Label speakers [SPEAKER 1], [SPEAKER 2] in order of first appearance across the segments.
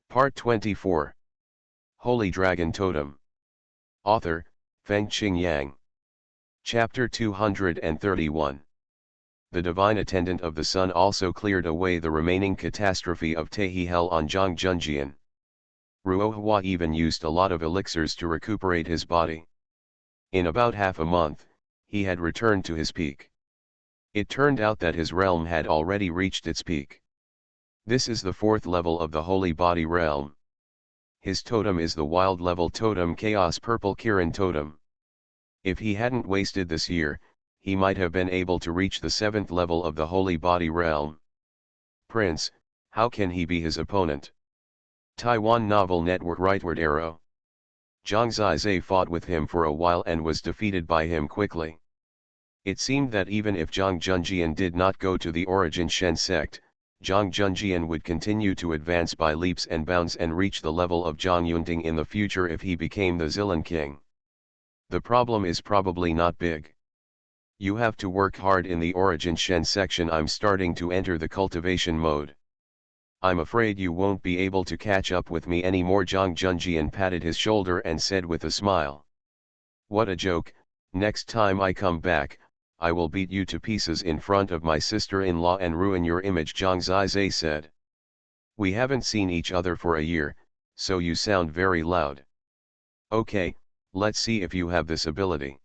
[SPEAKER 1] Part 24. Holy Dragon Totem. Author, Fengqing Yang. Chapter 231. The divine attendant of the sun also cleared away the remaining catastrophe of Tahi Hell on Zhang Junjian. Ruohua even used a lot of elixirs to recuperate his body. In about half a month, he had returned to his peak. It turned out that his realm had already reached its peak. This is the fourth level of the Holy Body realm. His totem is the wild level totem Chaos Purple Kirin totem. If he hadn't wasted this year, he might have been able to reach the seventh level of the Holy Body realm. Prince, how can he be his opponent? Taiwan Novel Network Rightward Arrow. Zhang Zizai fought with him for a while and was defeated by him quickly. It seemed that even if Zhang Junjian did not go to the Origin Shen sect, Zhang Junjian would continue to advance by leaps and bounds and reach the level of Zhang Yunting in the future if he became the Zilan King. The problem is probably not big. You have to work hard in the Origin Shen section. I'm starting to enter the cultivation mode. I'm afraid you won't be able to catch up with me anymore. Zhang Junjian patted his shoulder and said with a smile. What a joke, next time I come back, I will beat you to pieces in front of my sister-in-law and ruin your image, Zhang Zizai said. We haven't seen each other for a year, so you sound very loud. Okay, let's see if you have this ability.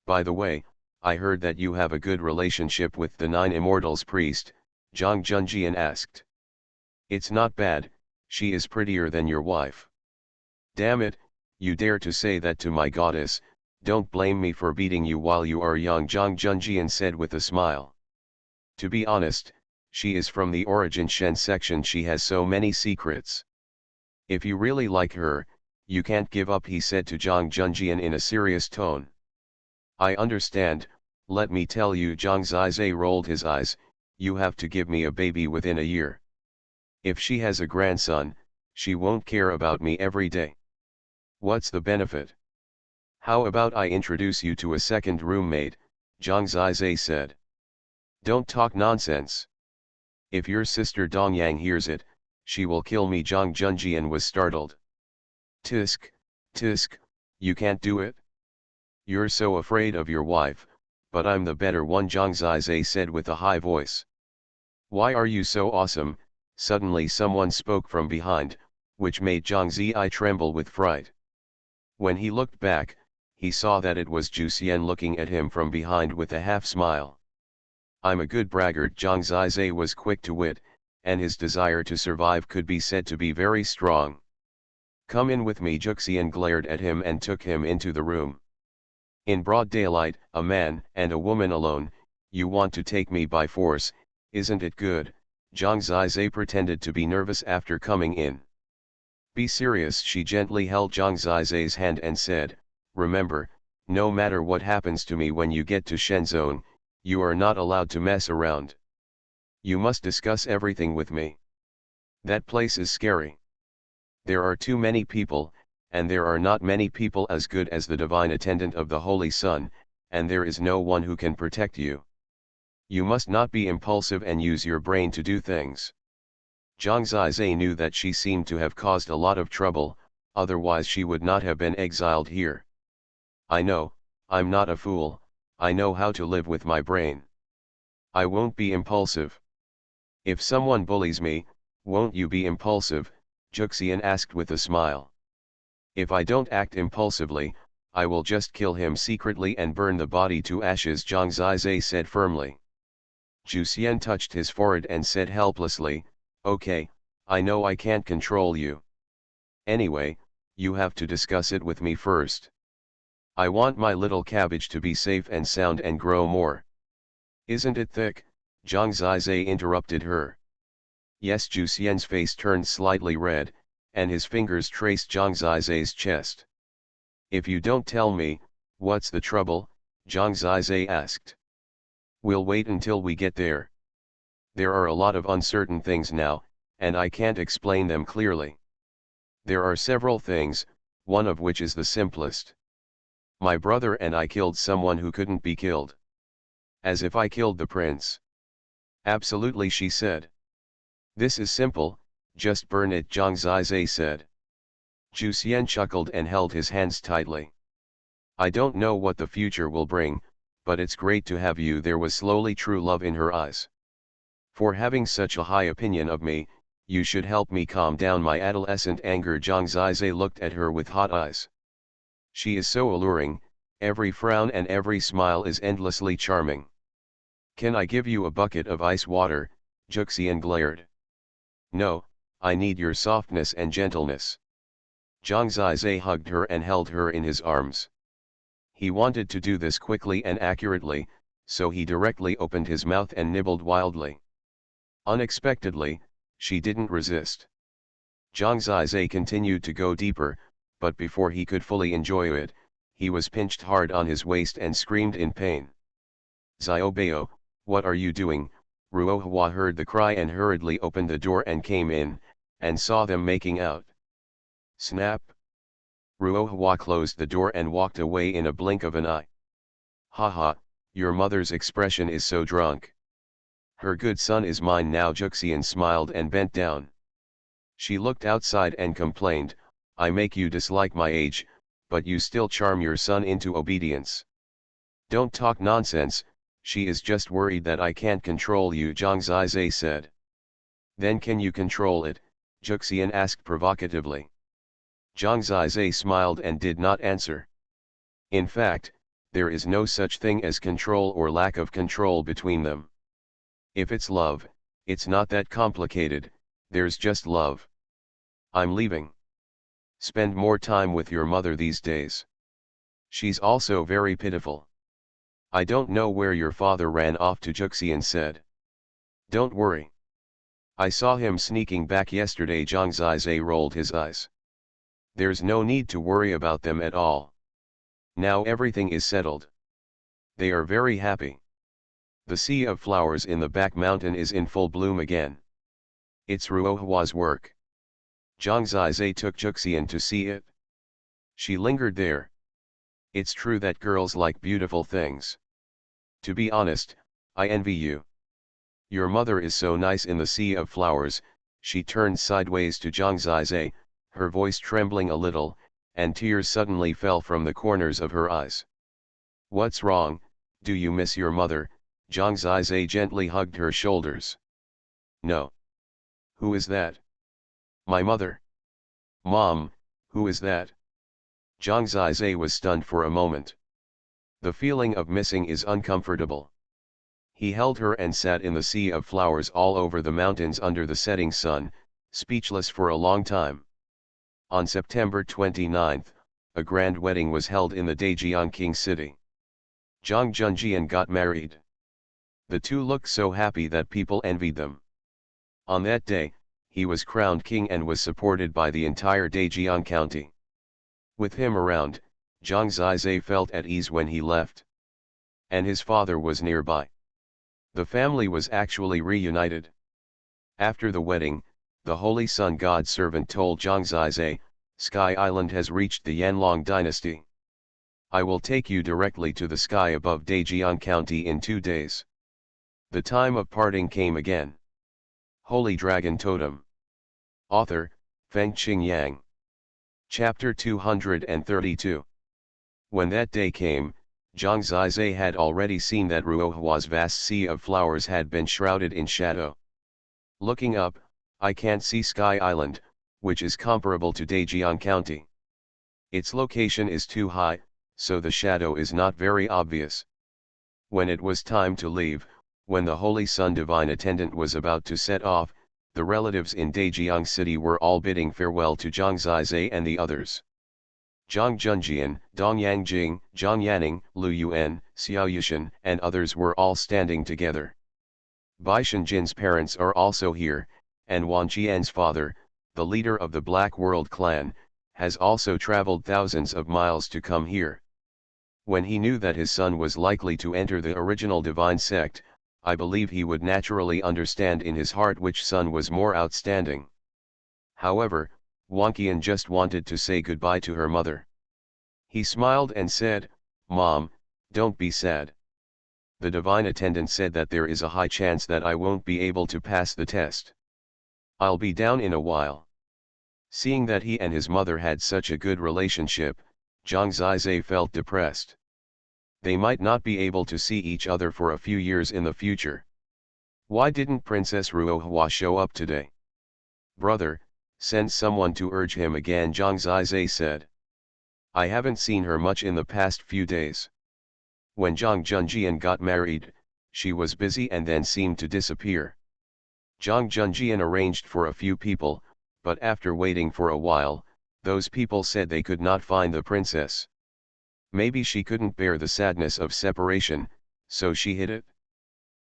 [SPEAKER 1] By the way, I heard that you have a good relationship with the 9 Immortals priest, Zhang Junjian asked. It's not bad, she is prettier than your wife. Damn it, you dare to say that to my goddess. Don't blame me for beating you while you are young, Zhang Junjian said with a smile. To be honest, she is from the Origin Shen section. She has so many secrets. If you really like her, you can't give up, he said to Zhang Junjian in a serious tone. I understand, let me tell you, Zhang Zizai rolled his eyes, you have to give me a baby within a year. If she has a grandson, she won't care about me every day. What's the benefit? How about I introduce you to a second roommate, Zhang Zizai said. Don't talk nonsense. If your sister Dongyang hears it, she will kill me, Zhang Junjian was startled. Tisk, you can't do it? You're so afraid of your wife, but I'm the better one, Zhang Zizai said with a high voice. Why are you so awesome? Suddenly someone spoke from behind, which made Zhang Zizai tremble with fright. When he looked back, he saw that it was Juxian looking at him from behind with a half smile. I'm a good braggart, Zhang Zizai was quick to wit, and his desire to survive could be said to be very strong. Come in with me, Juxian glared at him and took him into the room. In broad daylight, a man and a woman alone, you want to take me by force, isn't it good? Zhang Zizai pretended to be nervous after coming in. Be serious, she gently held Zhang Zizai's hand and said, remember, no matter what happens to me when you get to Shenzone, you are not allowed to mess around. You must discuss everything with me. That place is scary. There are too many people, and there are not many people as good as the divine attendant of the Holy Sun, and there is no one who can protect you. You must not be impulsive and use your brain to do things. Zhang Zizai knew that she seemed to have caused a lot of trouble, otherwise she would not have been exiled here. I know, I'm not a fool, I know how to live with my brain. I won't be impulsive. If someone bullies me, won't you be impulsive? Juxian asked with a smile. If I don't act impulsively, I will just kill him secretly and burn the body to ashes, Zhang Zizai said firmly. Juxian touched his forehead and said helplessly, okay, I know I can't control you. Anyway, you have to discuss it with me first. I want my little cabbage to be safe and sound and grow more. Isn't it thick? Zhang Zizai interrupted her. Yes, Juxian's face turned slightly red, and his fingers traced Zhang Zizai's chest. If you don't tell me, what's the trouble? Zhang Zizai asked. We'll wait until we get there. There are a lot of uncertain things now, and I can't explain them clearly. There are several things, one of which is the simplest. My brother and I killed someone who couldn't be killed. As if I killed the prince. Absolutely, she said. This is simple, Just burn it, Zhang Zizai said. Zhu Xian chuckled and held his hands tightly. I don't know what the future will bring, but it's great to have you. There was slowly true love in her eyes. For having such a high opinion of me, you should help me calm down my adolescent anger. Zhang Zizai looked at her with hot eyes. She is so alluring, every frown and every smile is endlessly charming. Can I give you a bucket of ice water? Zhuxian glared. No, I need your softness and gentleness. Zhang Zizai hugged her and held her in his arms. He wanted to do this quickly and accurately, so he directly opened his mouth and nibbled wildly. Unexpectedly, she didn't resist. Zhang Zizai continued to go deeper, but before he could fully enjoy it, he was pinched hard on his waist and screamed in pain. Xiaobao, what are you doing? Ruohua heard the cry and hurriedly opened the door and came in, and saw them making out. Snap! Ruohua closed the door and walked away in a blink of an eye. Haha, your mother's expression is so drunk. Her good son is mine now. Zhuxian smiled and bent down. She looked outside and complained, I make you dislike my age, but you still charm your son into obedience. Don't talk nonsense, she is just worried that I can't control you, Zhang Zizai said. Then can you control it? Zhuxian asked provocatively. Zhang Zizai smiled and did not answer. In fact, there is no such thing as control or lack of control between them. If it's love, it's not that complicated, there's just love. I'm leaving. Spend more time with your mother these days. She's also very pitiful. I don't know where your father ran off to, Zhuxian said. Don't worry. I saw him sneaking back yesterday. Zhang Zizai rolled his eyes. There's no need to worry about them at all. Now everything is settled. They are very happy. The sea of flowers in the back mountain is in full bloom again. It's Ruohua's work. Zhang Zizai took Zhuxian to see it. She lingered there. It's true that girls like beautiful things. To be honest, I envy you. Your mother is so nice in the sea of flowers. She turned sideways to Zhang Zizai, her voice trembling a little, and tears suddenly fell from the corners of her eyes. What's wrong? Do you miss your mother? Zhang Zizai gently hugged her shoulders. No. Who is that? My mother. Mom, who is that? Zhang Zizai was stunned for a moment. The feeling of missing is uncomfortable. He held her and sat in the sea of flowers all over the mountains under the setting sun, speechless for a long time. On September 29, a grand wedding was held in the Daejiang King city. Zhang Junjian got married. The two looked so happy that people envied them. On that day, he was crowned king and was supported by the entire Daejiang county. With him around, Zhang Zizai felt at ease when he left. And his father was nearby. The family was actually reunited. After the wedding, the Holy Sun God servant told Zhang Zizai, Sky Island has reached the Yanlong dynasty. I will take you directly to the sky above Daejiang County in 2 days. The time of parting came again. Holy Dragon Totem. Author, Fengqing Yang. Chapter 232. When that day came, Zhang Zizai had already seen that Ruohua's vast sea of flowers had been shrouded in shadow. Looking up, I can't see Sky Island, which is comparable to Daejiang County. Its location is too high, so the shadow is not very obvious. When it was time to leave, when the Holy Sun Divine Attendant was about to set off, the relatives in Daejiang City were all bidding farewell to Zhang Zizai and the others. Zhang Junjian, Dong Yangjing, Zhang Yanning, Lu Yuan, Xiao Yushan, and others were all standing together. Bai Shenjin's parents are also here, and Wan Qian's father, the leader of the Black World clan, has also traveled thousands of miles to come here. When he knew that his son was likely to enter the original divine sect, I believe he would naturally understand in his heart which son was more outstanding. However, Wan Qian just wanted to say goodbye to her mother. He smiled and said, Mom, don't be sad. The divine attendant said that there is a high chance that I won't be able to pass the test. I'll be down in a while. Seeing that he and his mother had such a good relationship, Zhang Zizai felt depressed. They might not be able to see each other for a few years in the future. Why didn't Princess Ruohua show up today? Brother, send someone to urge him again, Zhang Zizai said. I haven't seen her much in the past few days. When Zhang Junjian got married, she was busy and then seemed to disappear. Zhang Junjian arranged for a few people, but after waiting for a while, those people said they could not find the princess. Maybe she couldn't bear the sadness of separation, so she hid it.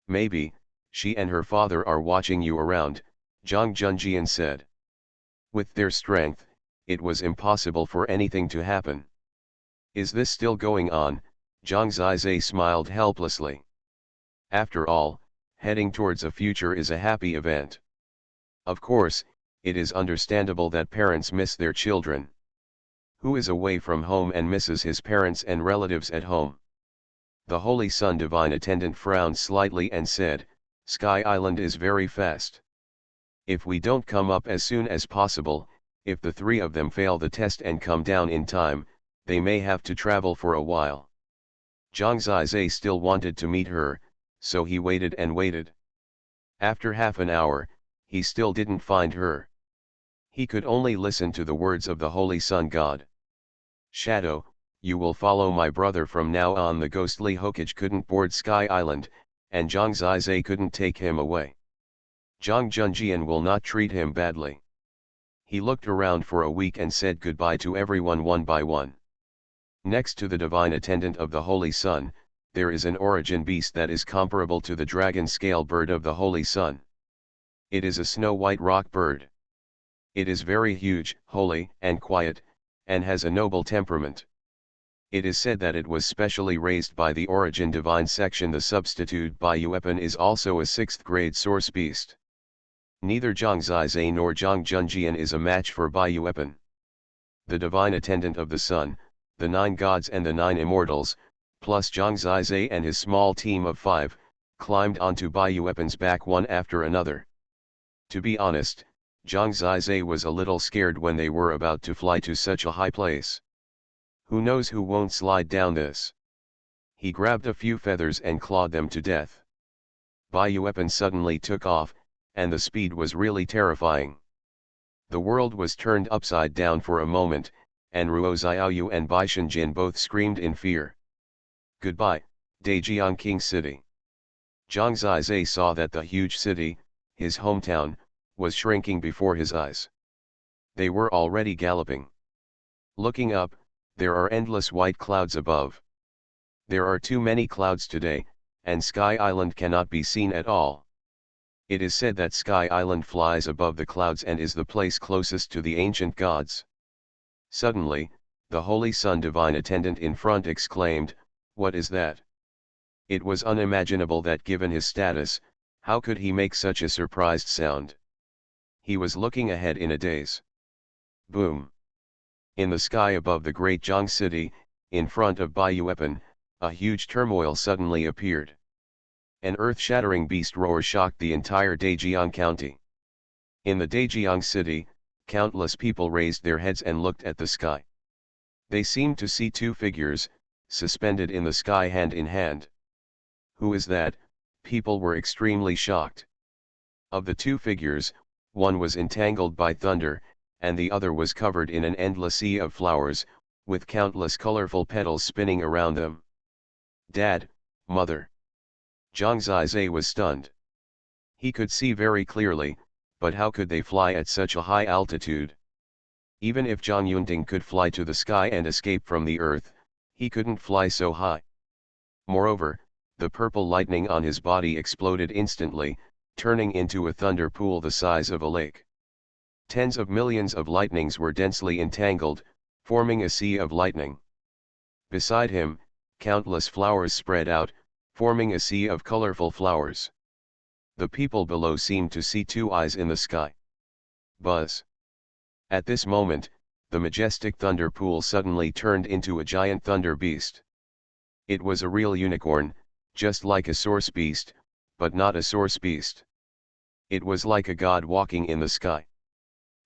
[SPEAKER 1] Maybe, she and her father are watching you around, Zhang Junjian said. With their strength, it was impossible for anything to happen. Is this still going on? Zhang Zizai smiled helplessly. After all, heading towards a future is a happy event. Of course, it is understandable that parents miss their children. Who is away from home and misses his parents and relatives at home? The Holy Sun Divine Attendant frowned slightly and said, Sky Island is very fast. If we don't come up as soon as possible, if the three of them fail the test and come down in time, they may have to travel for a while. Zhang Zizai still wanted to meet her, so he waited and waited. After half an hour, he still didn't find her. He could only listen to the words of the Holy Sun God. Shadow, you will follow my brother from now on. The ghostly Hokage couldn't board Sky Island, and Zhang Zizai couldn't take him away. Zhang Junjian will not treat him badly. He looked around for a week and said goodbye to everyone one by one. Next to the divine attendant of the Holy Sun, there is an origin beast that is comparable to the dragon scale bird of the Holy Sun. It is a snow-white rock bird. It is very huge, holy, and quiet, and has a noble temperament. It is said that it was specially raised by the Origin Divine section. The substitute Baiyuepan is also a 6th grade source beast. Neither Zhang Zizai nor Zhang Junjian is a match for Baiyuepan. The divine attendant of the sun, the 9 gods and the 9 immortals, plus Zhang Zizai and his small team of 5, climbed onto Baiyuepan's back one after another. To be honest, Zhang Zizai was a little scared when they were about to fly to such a high place. Who knows who won't slide down this? He grabbed a few feathers and clawed them to death. Baiyuepan suddenly took off, and the speed was really terrifying. The world was turned upside down for a moment, and Ruo Xiaoyu and Bai Shenjin both screamed in fear. Goodbye, Daejiang King City. Zhang Zizai saw that the huge city, his hometown, was shrinking before his eyes. They were already galloping. Looking up, there are endless white clouds above. There are too many clouds today, and Sky Island cannot be seen at all. It is said that Sky Island flies above the clouds and is the place closest to the ancient gods. Suddenly, the Holy Sun Divine Attendant in front exclaimed, "What is that?" It was unimaginable that given his status, how could he make such a surprised sound? He was looking ahead in a daze. Boom! In the sky above the great Zhang city, in front of Baiyuepan, a huge turmoil suddenly appeared. An earth-shattering beast roar shocked the entire Daejiang County. In the Daejiang city, countless people raised their heads and looked at the sky. They seemed to see 2 figures, suspended in the sky hand in hand. Who is that? People were extremely shocked. Of the 2 figures, one was entangled by thunder, and the other was covered in an endless sea of flowers, with countless colorful petals spinning around them. Dad, Mother. Zhang Zizai was stunned. He could see very clearly, but how could they fly at such a high altitude? Even if Zhang Yunting could fly to the sky and escape from the earth, he couldn't fly so high. Moreover, the purple lightning on his body exploded instantly, turning into a thunder pool the size of a lake. Tens of millions of lightnings were densely entangled, forming a sea of lightning. Beside him, countless flowers spread out, forming a sea of colorful flowers. The people below seemed to see 2 eyes in the sky. Buzz! At this moment, the majestic thunder pool suddenly turned into a giant thunder beast. It was a real unicorn, just like a source beast, but not a source beast. It was like a god walking in the sky.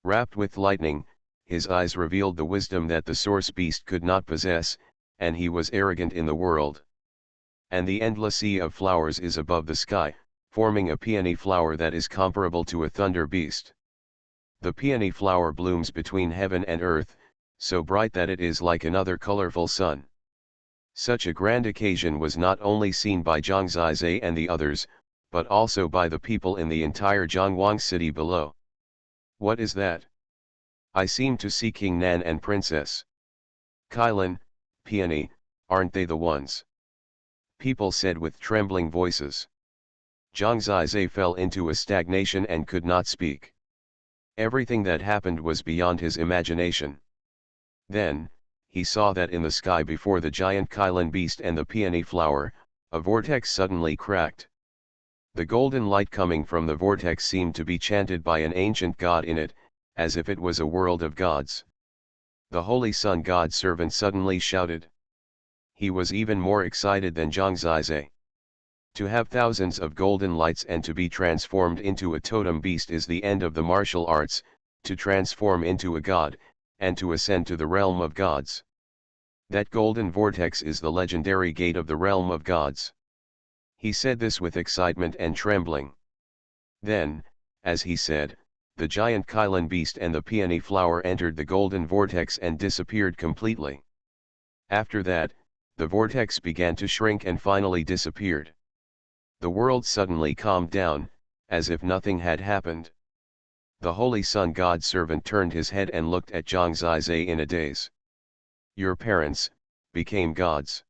[SPEAKER 1] Wrapped with lightning, his eyes revealed the wisdom that the source beast could not possess, and he was arrogant in the world. And the endless sea of flowers is above the sky, forming a peony flower that is comparable to a thunder beast. The peony flower blooms between heaven and earth, so bright that it is like another colorful sun. Such a grand occasion was not only seen by Zhang Zizai and the others, but also by the people in the entire Zhonghuang city below. What is that? I seem to see King Nan and Princess Kailan, Peony, aren't they the ones? People said with trembling voices. Zhang Zizai fell into a stagnation and could not speak. Everything that happened was beyond his imagination. Then, he saw that in the sky before the giant Kailan beast and the peony flower, a vortex suddenly cracked. The golden light coming from the vortex seemed to be chanted by an ancient god in it, as if it was a world of gods. The Holy Sun God servant suddenly shouted. He was even more excited than Zhang Zizai. To have thousands of golden lights and to be transformed into a totem beast is the end of the martial arts, to transform into a god, and to ascend to the realm of gods. That golden vortex is the legendary gate of the realm of gods. He said this with excitement and trembling. Then, as he said, the giant Kailan beast and the peony flower entered the golden vortex and disappeared completely. After that, the vortex began to shrink and finally disappeared. The world suddenly calmed down, as if nothing had happened. The Holy Sun God servant turned his head and looked at Zhang Zizai in a daze. Your parents became gods.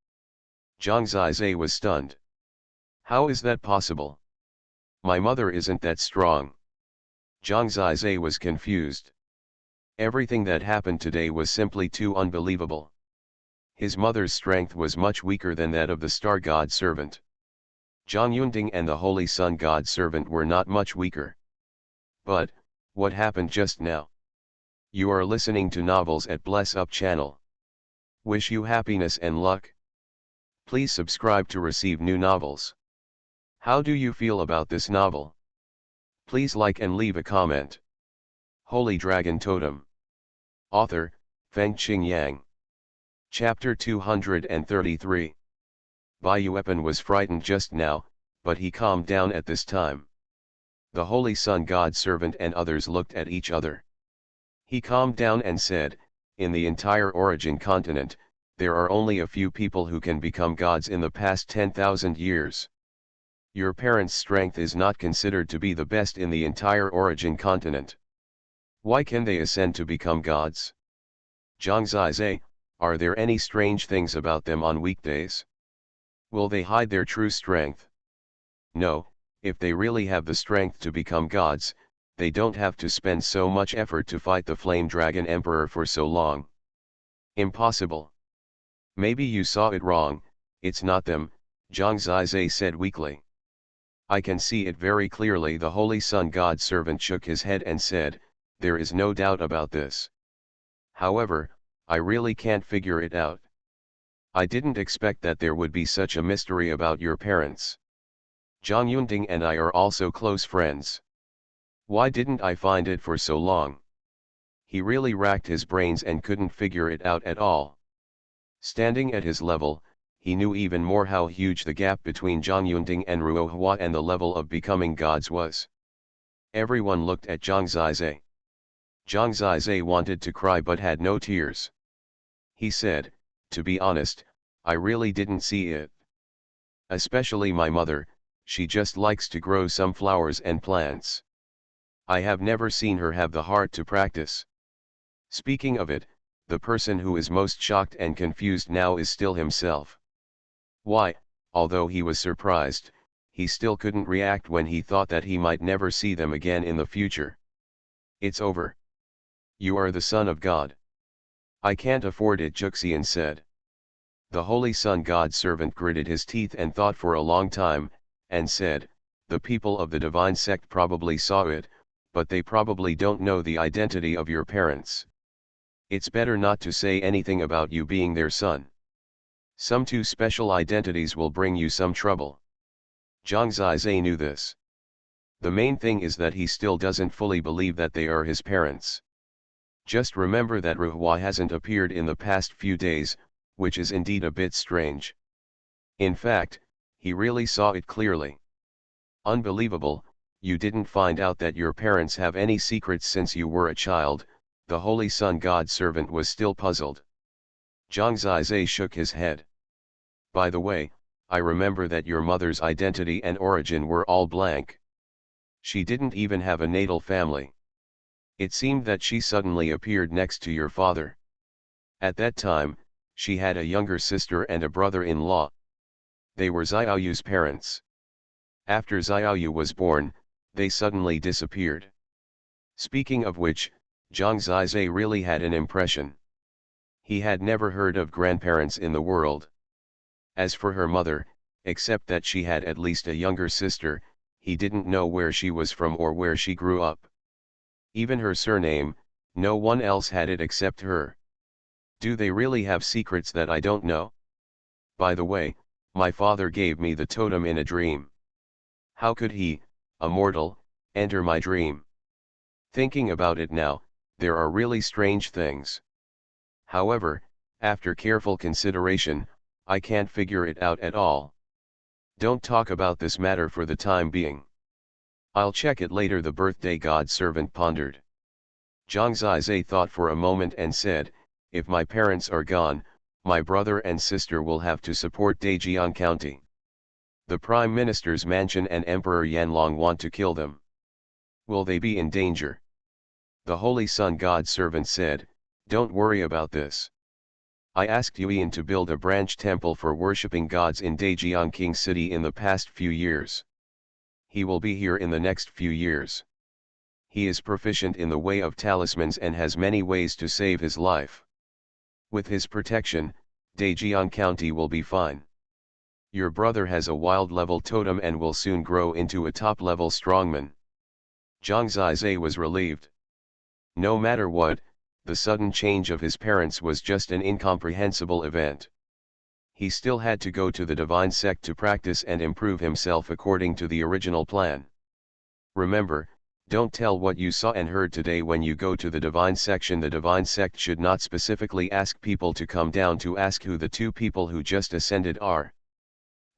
[SPEAKER 1] Zhang Zizai was stunned. How is that possible? My mother isn't that strong. Zhang Zizai was confused. Everything that happened today was simply too unbelievable. His mother's strength was much weaker than that of the star god servant. Zhang Yunding and the Holy Sun God servant were not much weaker. But, what happened just now? You are listening to novels at Bless Up channel. Wish you happiness and luck. Please subscribe to receive new novels. How do you feel about this novel? Please like and leave a comment. Holy Dragon Totem. Author, Fengqing Yang. Chapter 233. Bai Yuepan was frightened just now, but he calmed down at this time. The Holy Sun God servant and others looked at each other. He calmed down and said, in the entire origin continent, there are only a few people who can become gods in the past 10,000 years. Your parents' strength is not considered to be the best in the entire origin continent. Why can they ascend to become gods? Zhang Zizai, are there any strange things about them on weekdays? Will they hide their true strength? No, if they really have the strength to become gods, they don't have to spend so much effort to fight the Flame Dragon Emperor for so long. Impossible. Maybe you saw it wrong, it's not them, Zhang Zizai said weakly. I can see it very clearly. The Holy Sun God servant shook his head and said, there is no doubt about this. However, I really can't figure it out. I didn't expect that there would be such a mystery about your parents. Zhang Yunding and I are also close friends. Why didn't I find it for so long? He really racked his brains and couldn't figure it out at all. Standing at his level, he knew even more how huge the gap between Zhang Yunding and Ruohua and the level of becoming gods was. Everyone looked at Zhang Zizai. Zhang Zizai wanted to cry but had no tears. He said, to be honest, I really didn't see it. Especially my mother, she just likes to grow some flowers and plants. I have never seen her have the heart to practice. Speaking of it, the person who is most shocked and confused now is still himself. Why, although he was surprised, he still couldn't react when he thought that he might never see them again in the future. It's over. You are the son of God. I can't afford it, Juxian said. The Holy Sun God servant gritted his teeth and thought for a long time, and said, the people of the divine sect probably saw it, but they probably don't know the identity of your parents. It's better not to say anything about you being their son. Some two special identities will bring you some trouble. Zhang Zizai knew this. The main thing is that he still doesn't fully believe that they are his parents. Just remember that Ruhua hasn't appeared in the past few days, which is indeed a bit strange. In fact, he really saw it clearly. Unbelievable, you didn't find out that your parents have any secrets since you were a child. The Holy Sun God servant was still puzzled. Zhang Zizai shook his head. By the way, I remember that your mother's identity and origin were all blank. She didn't even have a natal family. It seemed that she suddenly appeared next to your father. At that time, she had a younger sister and a brother-in-law. They were Xiaoyu's parents. After Xiaoyu was born, they suddenly disappeared. Speaking of which, Zhang Zizai really had an impression. He had never heard of grandparents in the world. As for her mother, except that she had at least a younger sister, he didn't know where she was from or where she grew up. Even her surname, no one else had it except her. Do they really have secrets that I don't know? By the way, my father gave me the totem in a dream. How could he, a mortal, enter my dream? Thinking about it now, there are really strange things. However, after careful consideration, I can't figure it out at all. Don't talk about this matter for the time being. I'll check it later, the birthday god servant pondered. Zhang Zizai thought for a moment and said, if my parents are gone, my brother and sister will have to support Dejiang County. The Prime Minister's mansion and Emperor Yanlong want to kill them. Will they be in danger? The Holy Sun God servant said, don't worry about this. I asked Yuan to build a branch temple for worshipping gods in Dejiang King City in the past few years. He will be here in the next few years. He is proficient in the way of talismans and has many ways to save his life. With his protection, Dejiang County will be fine. Your brother has a wild level totem and will soon grow into a top level strongman. Zhang Zizai was relieved. No matter what, the sudden change of his parents was just an incomprehensible event. He still had to go to the divine sect to practice and improve himself according to the original plan. Remember, don't tell what you saw and heard today when you go to the divine section. The divine sect should not specifically ask people to come down to ask who the two people who just ascended are.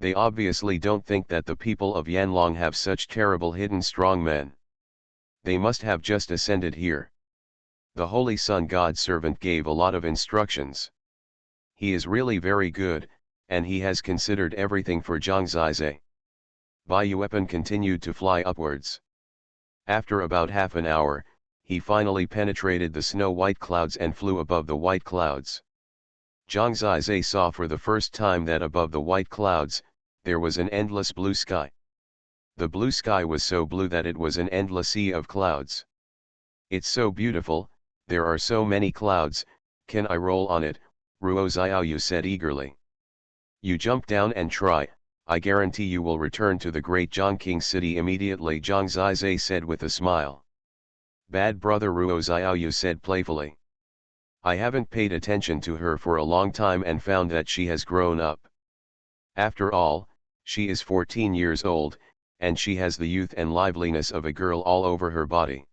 [SPEAKER 1] They obviously don't think that the people of Yanlong have such terrible hidden strong men. They must have just ascended here. The Holy Sun God servant gave a lot of instructions. He is really very good, and he has considered everything for Zhang Zizai. Bai Yuepan continued to fly upwards. After about half an hour, he finally penetrated the snow-white clouds and flew above the white clouds. Zhang Zizai saw for the first time that above the white clouds, there was an endless blue sky. The blue sky was so blue that it was an endless sea of clouds. It's so beautiful, there are so many clouds, can I roll on it? Ruo Xiaoyu said eagerly. You jump down and try, I guarantee you will return to the great Zhongqing city immediately, Zhang Zizai said with a smile. Bad brother, Ruo Xiaoyu said playfully. I haven't paid attention to her for a long time and found that she has grown up. After all, she is 14 years old, and she has the youth and liveliness of a girl all over her body.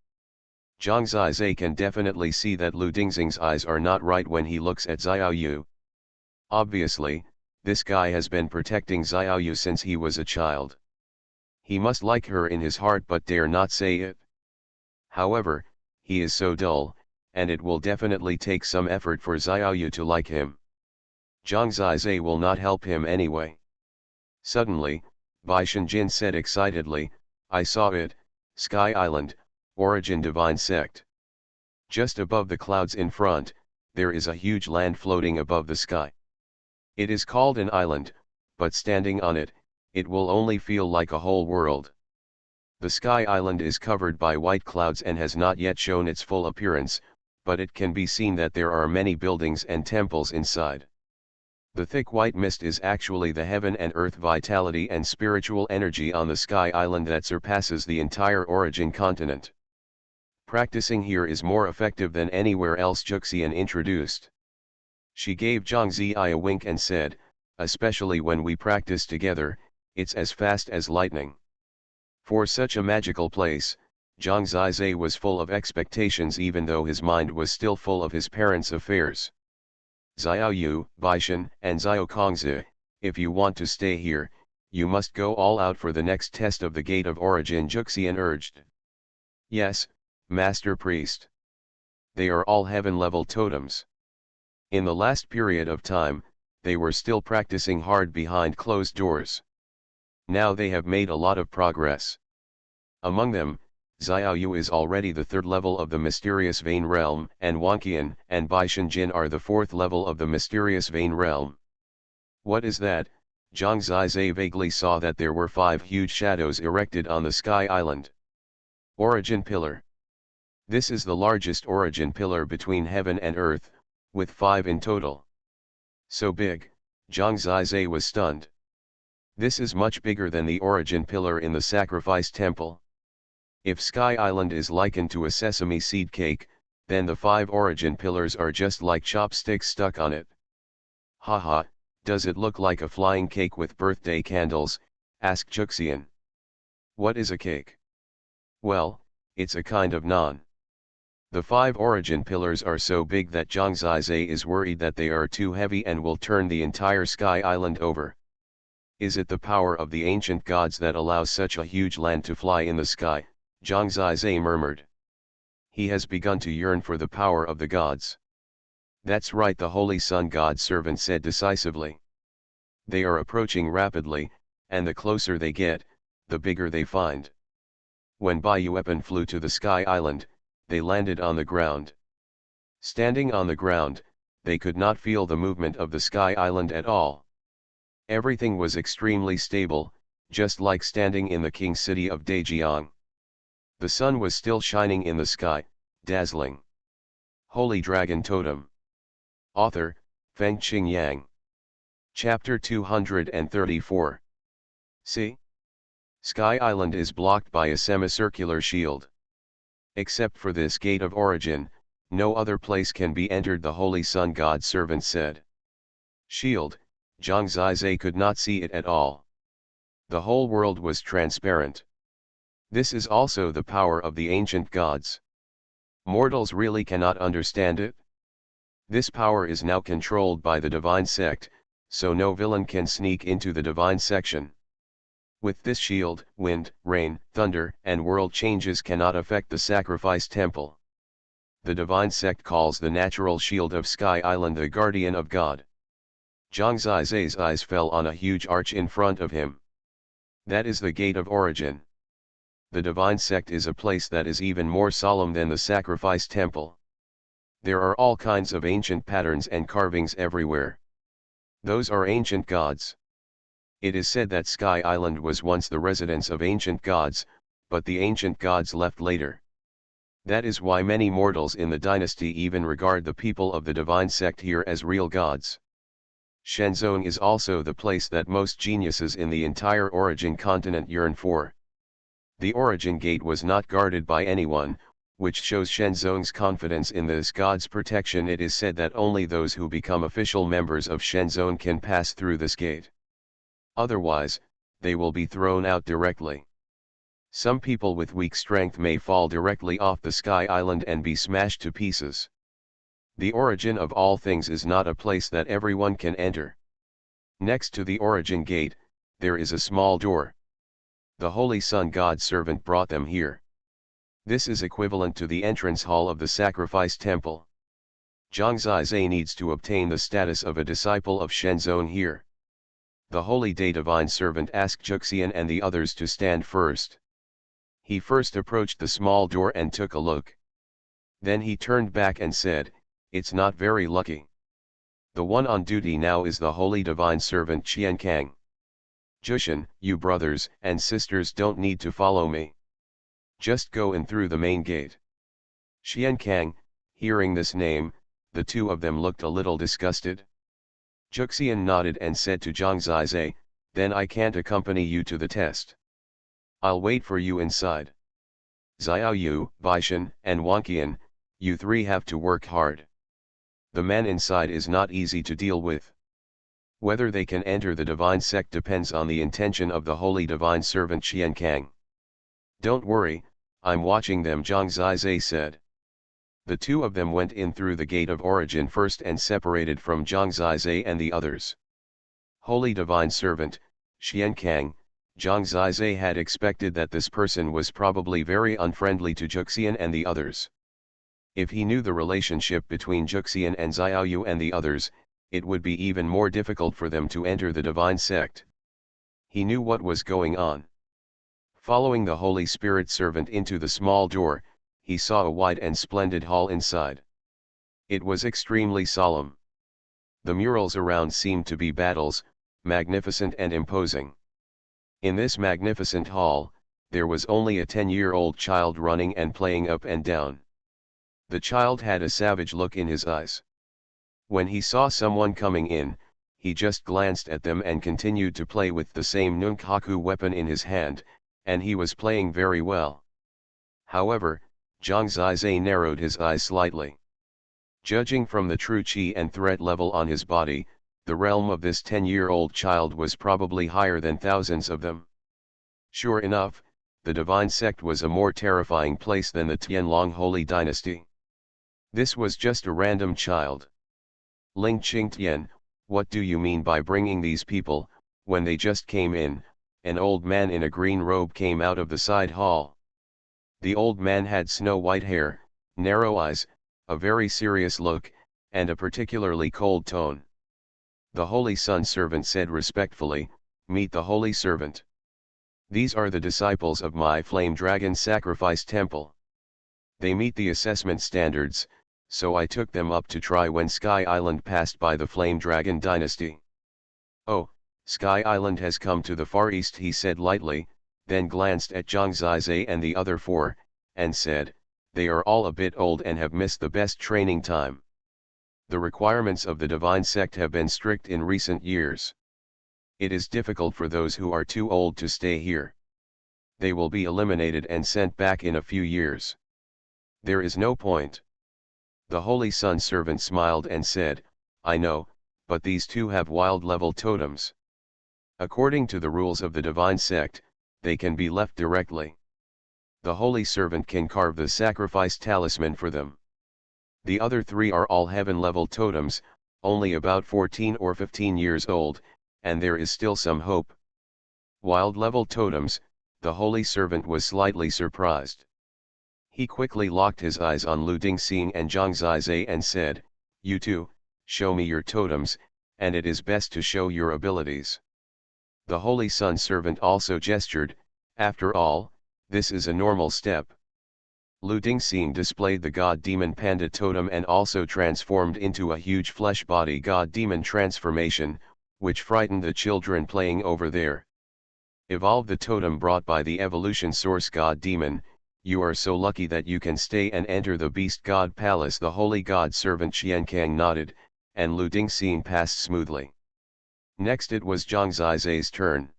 [SPEAKER 1] Zhang Zizai can definitely see that Lu Dingxing's eyes are not right when he looks at Xiaoyu. Obviously, this guy has been protecting Xiaoyu since he was a child. He must like her in his heart but dare not say it. However, he is so dull, and it will definitely take some effort for Xiaoyu to like him. Zhang Zizai will not help him anyway. Suddenly, Bai Shenjin said excitedly, I saw it, Sky Island, Origin Divine Sect. Just above the clouds in front, there is a huge land floating above the sky. It is called an island, but standing on it, it will only feel like a whole world. The Sky Island is covered by white clouds and has not yet shown its full appearance, but it can be seen that there are many buildings and temples inside. The thick white mist is actually the heaven and earth vitality and spiritual energy on the Sky Island that surpasses the entire Origin continent. Practicing here is more effective than anywhere else, Juxian introduced. She gave Zhang Zizai a wink and said, especially when we practice together, it's as fast as lightning. For such a magical place, Zhang Zizai was full of expectations even though his mind was still full of his parents' affairs. Xiaoyu, Baishan, and Xiao Kongzi, if you want to stay here, you must go all out for the next test of the Gate of Origin, Juxian urged. Yes, Master Priest. They are all heaven-level totems. In the last period of time, they were still practicing hard behind closed doors. Now they have made a lot of progress. Among them, Xiaoyu is already the third level of the mysterious vein realm, and Wanqian and Baishan Jin are the fourth level of the mysterious vein realm. What is that? Zhang Zizai vaguely saw that there were 5 huge shadows erected on the sky island. Origin Pillar. This is the largest origin pillar between heaven and earth, with 5 in total. So big, Zhang Zizai was stunned. This is much bigger than the origin pillar in the sacrifice temple. If Sky Island is likened to a sesame seed cake, then the 5 origin pillars are just like chopsticks stuck on it. Haha, does it look like a flying cake with birthday candles? Asked Juxian. What is a cake? Well, it's a kind of naan. The 5 origin pillars are so big that Zhang Zizai is worried that they are too heavy and will turn the entire Sky Island over. Is it the power of the ancient gods that allows such a huge land to fly in the sky? Zhang Zizai murmured. He has begun to yearn for the power of the gods. That's right, the Holy Sun God servant said decisively. They are approaching rapidly, and the closer they get, the bigger they find. When Bayuepan flew to the Sky Island, they landed on the ground. Standing on the ground, they could not feel the movement of the Sky Island at all. Everything was extremely stable, just like standing in the king city of Daejiang. The sun was still shining in the sky, dazzling. Holy Dragon Totem. Author, Fengqing Yang. Chapter 234. See? Sky Island is blocked by a semicircular shield. Except for this Gate of Origin, no other place can be entered, the Holy Sun God servant said. Shield, Zhang Zizai could not see it at all. The whole world was transparent. This is also the power of the ancient gods. Mortals really cannot understand it. This power is now controlled by the divine sect, so no villain can sneak into the divine section. With this shield, wind, rain, thunder, and world changes cannot affect the sacrifice temple. The divine sect calls the natural shield of Sky Island the guardian of God. Zhang Zizai's eyes fell on a huge arch in front of him. That is the Gate of Origin. The divine sect is a place that is even more solemn than the sacrifice temple. There are all kinds of ancient patterns and carvings everywhere. Those are ancient gods. It is said that Sky Island was once the residence of ancient gods, but the ancient gods left later. That is why many mortals in the dynasty even regard the people of the divine sect here as real gods. Shenzong is also the place that most geniuses in the entire Origin continent yearn for. The Origin Gate was not guarded by anyone, which shows Shenzong's confidence in this god's protection. It is said that only those who become official members of Shenzong can pass through this gate. Otherwise, they will be thrown out directly. Some people with weak strength may fall directly off the Sky Island and be smashed to pieces. The origin of all things is not a place that everyone can enter. Next to the Origin Gate, there is a small door. The Holy Sun God servant brought them here. This is equivalent to the entrance hall of the sacrifice temple. Zhang Zizai needs to obtain the status of a disciple of Shenzong here. The Holy Day Divine Servant asked Juxian and the others to stand first. He first approached the small door and took a look. Then he turned back and said, "It's not very lucky. The one on duty now is the Holy Divine Servant Qian Kang. Jushan, you brothers and sisters don't need to follow me. Just go in through the main gate." Qian Kang, hearing this name, the two of them looked a little disgusted. Juxian nodded and said to Zhang Zizai, "Then I can't accompany you to the test. I'll wait for you inside. Xiaoyu, Baishan, and Wanqian, you three have to work hard. The man inside is not easy to deal with. Whether they can enter the divine sect depends on the intention of the holy divine servant Qian Kang. Don't worry, I'm watching them, Zhang Zizai said. The two of them went in through the gate of origin first and separated from Zhang Zizai and the others. Holy Divine Servant, Xiankang, Zhang Zizai had expected that this person was probably very unfriendly to Juxian and the others. If he knew the relationship between Juxian and Xiaoyu and the others, it would be even more difficult for them to enter the divine sect. He knew what was going on. Following the Holy Spirit servant into the small door, he saw a wide and splendid hall inside. It was extremely solemn. The murals around seemed to be battles, magnificent and imposing. In this magnificent hall, there was only a 10-year-old child running and playing up and down. The child had a savage look in his eyes. When he saw someone coming in, he just glanced at them and continued to play with the same nunchaku weapon in his hand, and he was playing very well. However, Zhang Zizai narrowed his eyes slightly. Judging from the true qi and threat level on his body, the realm of this 10-year-old child was probably higher than thousands of them. Sure enough, the divine sect was a more terrifying place than the Tianlong Holy Dynasty. This was just a random child. Ling Qingtian, what do you mean by bringing these people? When they just came in, an old man in a green robe came out of the side hall. The old man had snow-white hair, narrow eyes, a very serious look, and a particularly cold tone. The Holy Sun servant said respectfully, "Meet the Holy Servant. These are the disciples of my Flame Dragon Sacrifice Temple. They meet the assessment standards, so I took them up to try when Sky Island passed by the Flame Dragon Dynasty." "Oh, Sky Island has come to the Far East," he said lightly, then glanced at Zhang Zizai and the other four, and said, "They are all a bit old and have missed the best training time. The requirements of the divine sect have been strict in recent years. It is difficult for those who are too old to stay here. They will be eliminated and sent back in a few years. There is no point." The Holy Sun servant smiled and said, "I know, but these two have wild level totems. According to the rules of the divine sect, they can be left directly. The Holy Servant can carve the sacrifice talisman for them. The other three are all heaven-level totems, only about 14 or 15 years old, and there is still some hope." Wild-level totems, the Holy Servant was slightly surprised. He quickly locked his eyes on Lu Dingxing and Zhang Zizai and said, "You two, show me your totems, and it is best to show your abilities." The Holy Sun servant also gestured, "After all, this is a normal step." Lu Dingxing displayed the God-Demon Panda totem and also transformed into a huge flesh-body God-Demon transformation, which frightened the children playing over there. "Evolve the totem brought by the evolution source God-Demon, you are so lucky that you can stay and enter the Beast God Palace." The Holy God servant Xiankang nodded, and Lu Dingxing passed smoothly. Next it was Zhang Zizai's turn.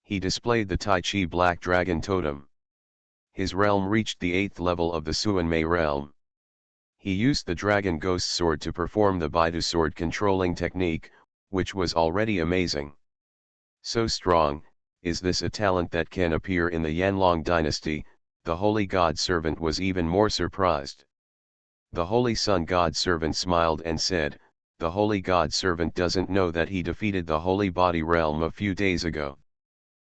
[SPEAKER 1] He displayed the Tai Chi Black Dragon Totem. His realm reached the 8th level of the Xuanmei realm. He used the Dragon Ghost Sword to perform the Baidu Sword controlling technique, which was already amazing. So strong, is this a talent that can appear in the Yanlong dynasty? The Holy God Servant was even more surprised. The Holy Sun God Servant smiled and said, "The Holy God Servant doesn't know that he defeated the Holy Body realm a few days ago.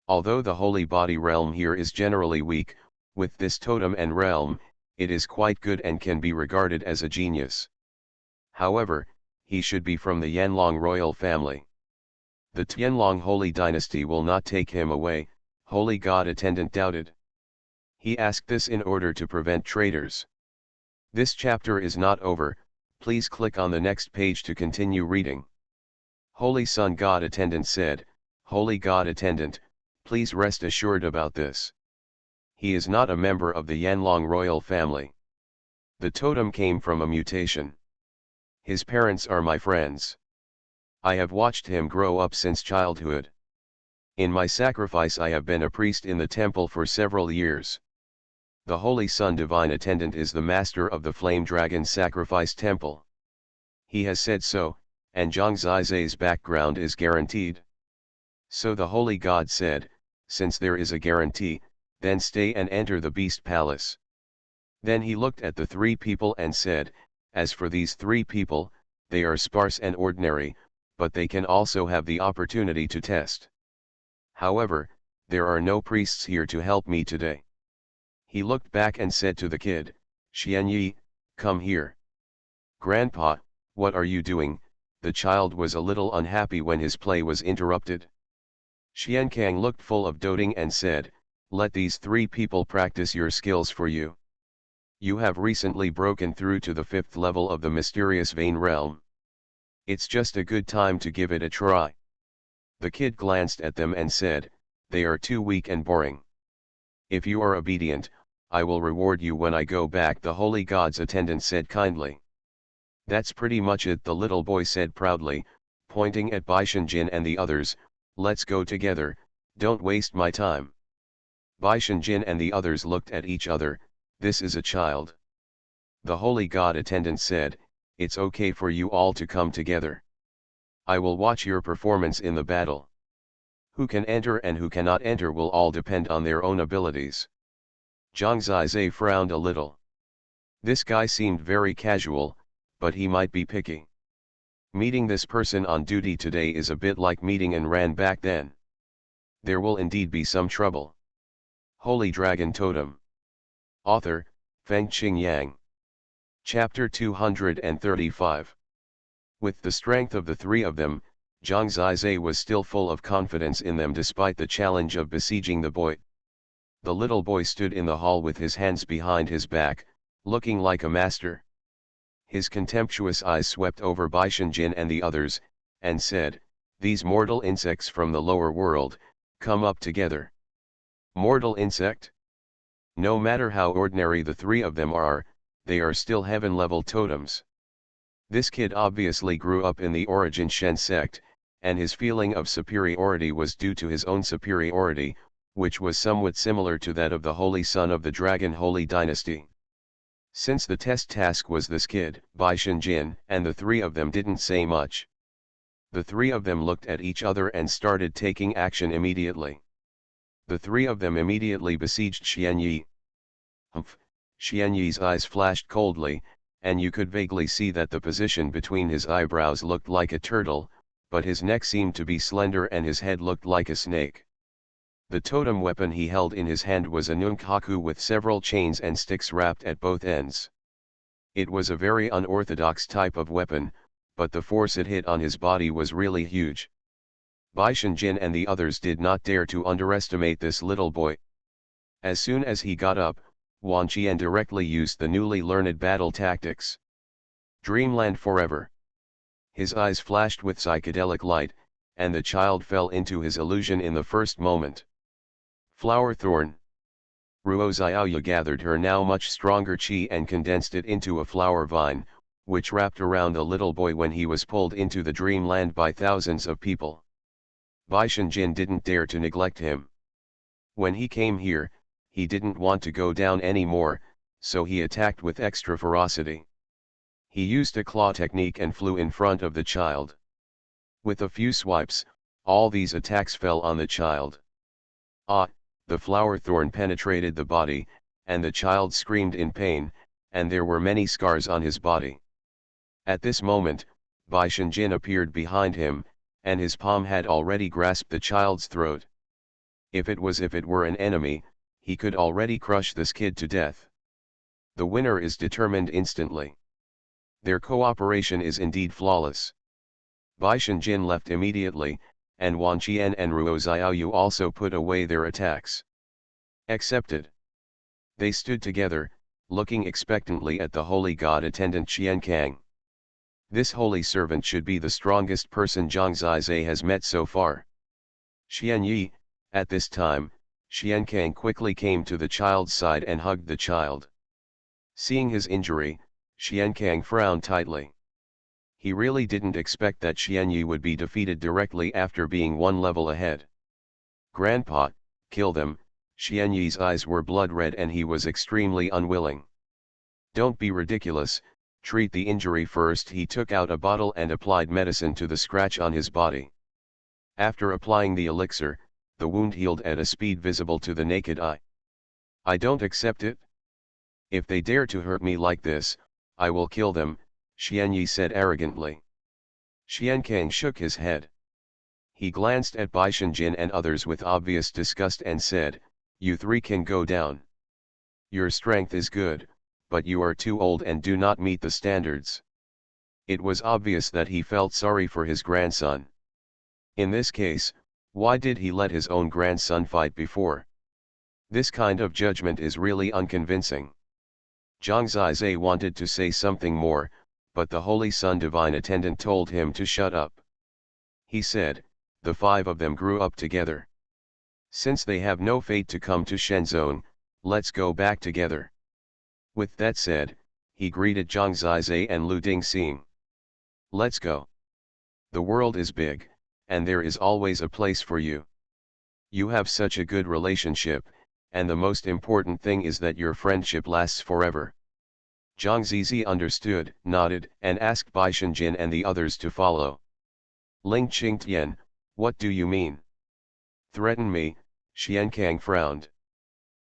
[SPEAKER 1] Although the Holy Body realm here is generally weak, with this totem and realm, it is quite good and can be regarded as a genius. However, he should be from the Yanlong royal family. The Tianlong Holy Dynasty will not take him away," Holy God Attendant doubted. He asked this in order to prevent traitors. This chapter is not over, please click on the next page to continue reading. Holy Sun God Attendant said, "Holy God Attendant, please rest assured about this. He is not a member of the Yanlong royal family. The totem came from a mutation. His parents are my friends. I have watched him grow up since childhood. In my sacrifice I have been a priest in the temple for several years. The Holy Sun Divine Attendant is the master of the Flame Dragon Sacrifice Temple. He has said so, and Zhang Zizai's background is guaranteed." So the Holy God said, "Since there is a guarantee, then stay and enter the beast palace. Then he looked at the three people and said, as for these three people, they are sparse and ordinary, but they can also have the opportunity to test. However, there are no priests here to help me today. He looked back and said to the kid, Xuanyi, come here. Grandpa, what are you doing? The child was a little unhappy when his play was interrupted. Xiankang looked full of doting and said, let these three people practice your skills for you. You have recently broken through to the 5th level of the mysterious vein realm. It's just a good time to give it a try. The kid glanced at them and said, they are too weak and boring. If you are obedient, I will reward you when I go back, the holy god's attendant said kindly. That's pretty much it, the little boy said proudly, pointing at Baishanjin and the others, let's go together, don't waste my time. Baishanjin and the others looked at each other, this is a child. The holy god attendant said, it's okay for you all to come together. I will watch your performance in the battle. Who can enter and who cannot enter will all depend on their own abilities. Zhang Zizai frowned a little. This guy seemed very casual, but he might be picky. Meeting this person on duty today is a bit like meeting an Ran back then. There will indeed be some trouble. Holy Dragon Totem. Author, Fengqing Yang. Chapter 235. With the strength of the three of them, Zhang Zizai was still full of confidence in them despite the challenge of besieging the boy. The little boy stood in the hall with his hands behind his back, looking like a master. His contemptuous eyes swept over Baishanjin and the others, and said, these mortal insects from the lower world, come up together. Mortal insect? No matter how ordinary the three of them are, they are still heaven-level totems. This kid obviously grew up in the Origin Shen sect, and his feeling of superiority was due to his own superiority, which was somewhat similar to that of the Holy Son of the Dragon Holy Dynasty. Since the test task was this kid, Baishanjin, and the three of them didn't say much. The three of them looked at each other and started taking action immediately. The three of them immediately besieged Xuanyi. Humph! Xuanyi's eyes flashed coldly, and you could vaguely see that the position between his eyebrows looked like a turtle, but his neck seemed to be slender and his head looked like a snake. The totem weapon he held in his hand was a nunchaku with several chains and sticks wrapped at both ends. It was a very unorthodox type of weapon, but the force it hit on his body was really huge. Baishanjin and the others did not dare to underestimate this little boy. As soon as he got up, Wan Qian directly used the newly learned battle tactics. Dreamland forever. His eyes flashed with psychedelic light, and the child fell into his illusion in the first moment. Flower thorn. Ruo Xiaoyu gathered her now much stronger qi and condensed it into a flower vine, which wrapped around the little boy when he was pulled into the dreamland by thousands of people. Baishanjin didn't dare to neglect him. When he came here, he didn't want to go down anymore, so he attacked with extra ferocity. He used a claw technique and flew in front of the child. With a few swipes, all these attacks fell on the child. Ah! The flower thorn penetrated the body, and the child screamed in pain, and there were many scars on his body. At this moment, Baishanjin appeared behind him, and his palm had already grasped the child's throat. If it were an enemy, he could already crush this kid to death. The winner is determined instantly. Their cooperation is indeed flawless. Baishanjin left immediately, and Wan Qian and Ruo Xiaoyu also put away their attacks. Accepted. They stood together, looking expectantly at the holy god attendant Xiankang. This holy servant should be the strongest person Zhang Zizai has met so far. Xuanyi, at this time, Xiankang quickly came to the child's side and hugged the child. Seeing his injury, Xiankang frowned tightly. He really didn't expect that Xuanyi would be defeated directly after being one level ahead. Grandpa, kill them. Xianyi's eyes were blood red and he was extremely unwilling. Don't be ridiculous, treat the injury first. He took out a bottle and applied medicine to the scratch on his body. After applying the elixir, the wound healed at a speed visible to the naked eye. I don't accept it. If they dare to hurt me like this, I will kill them, Xianyi said arrogantly. Xiankang shook his head. He glanced at Baishanjin and others with obvious disgust and said, "You three can go down. Your strength is good, but you are too old and do not meet the standards." It was obvious that he felt sorry for his grandson. In this case, why did he let his own grandson fight before? This kind of judgment is really unconvincing. Zhang Zizai wanted to say something more, but the Holy Sun Divine Attendant told him to shut up. He said, "The five of them grew up together. Since they have no fate to come to Shenzhen, let's go back together." With that said, he greeted Zhang Zizai and Lu Dingxing. "Let's go. The world is big, and there is always a place for you. You have such a good relationship, and the most important thing is that your friendship lasts forever." Zhang Zizi understood, nodded, and asked Baishanjin and the others to follow. Ling Qingtian, what do you mean? Threaten me, Xiankang frowned.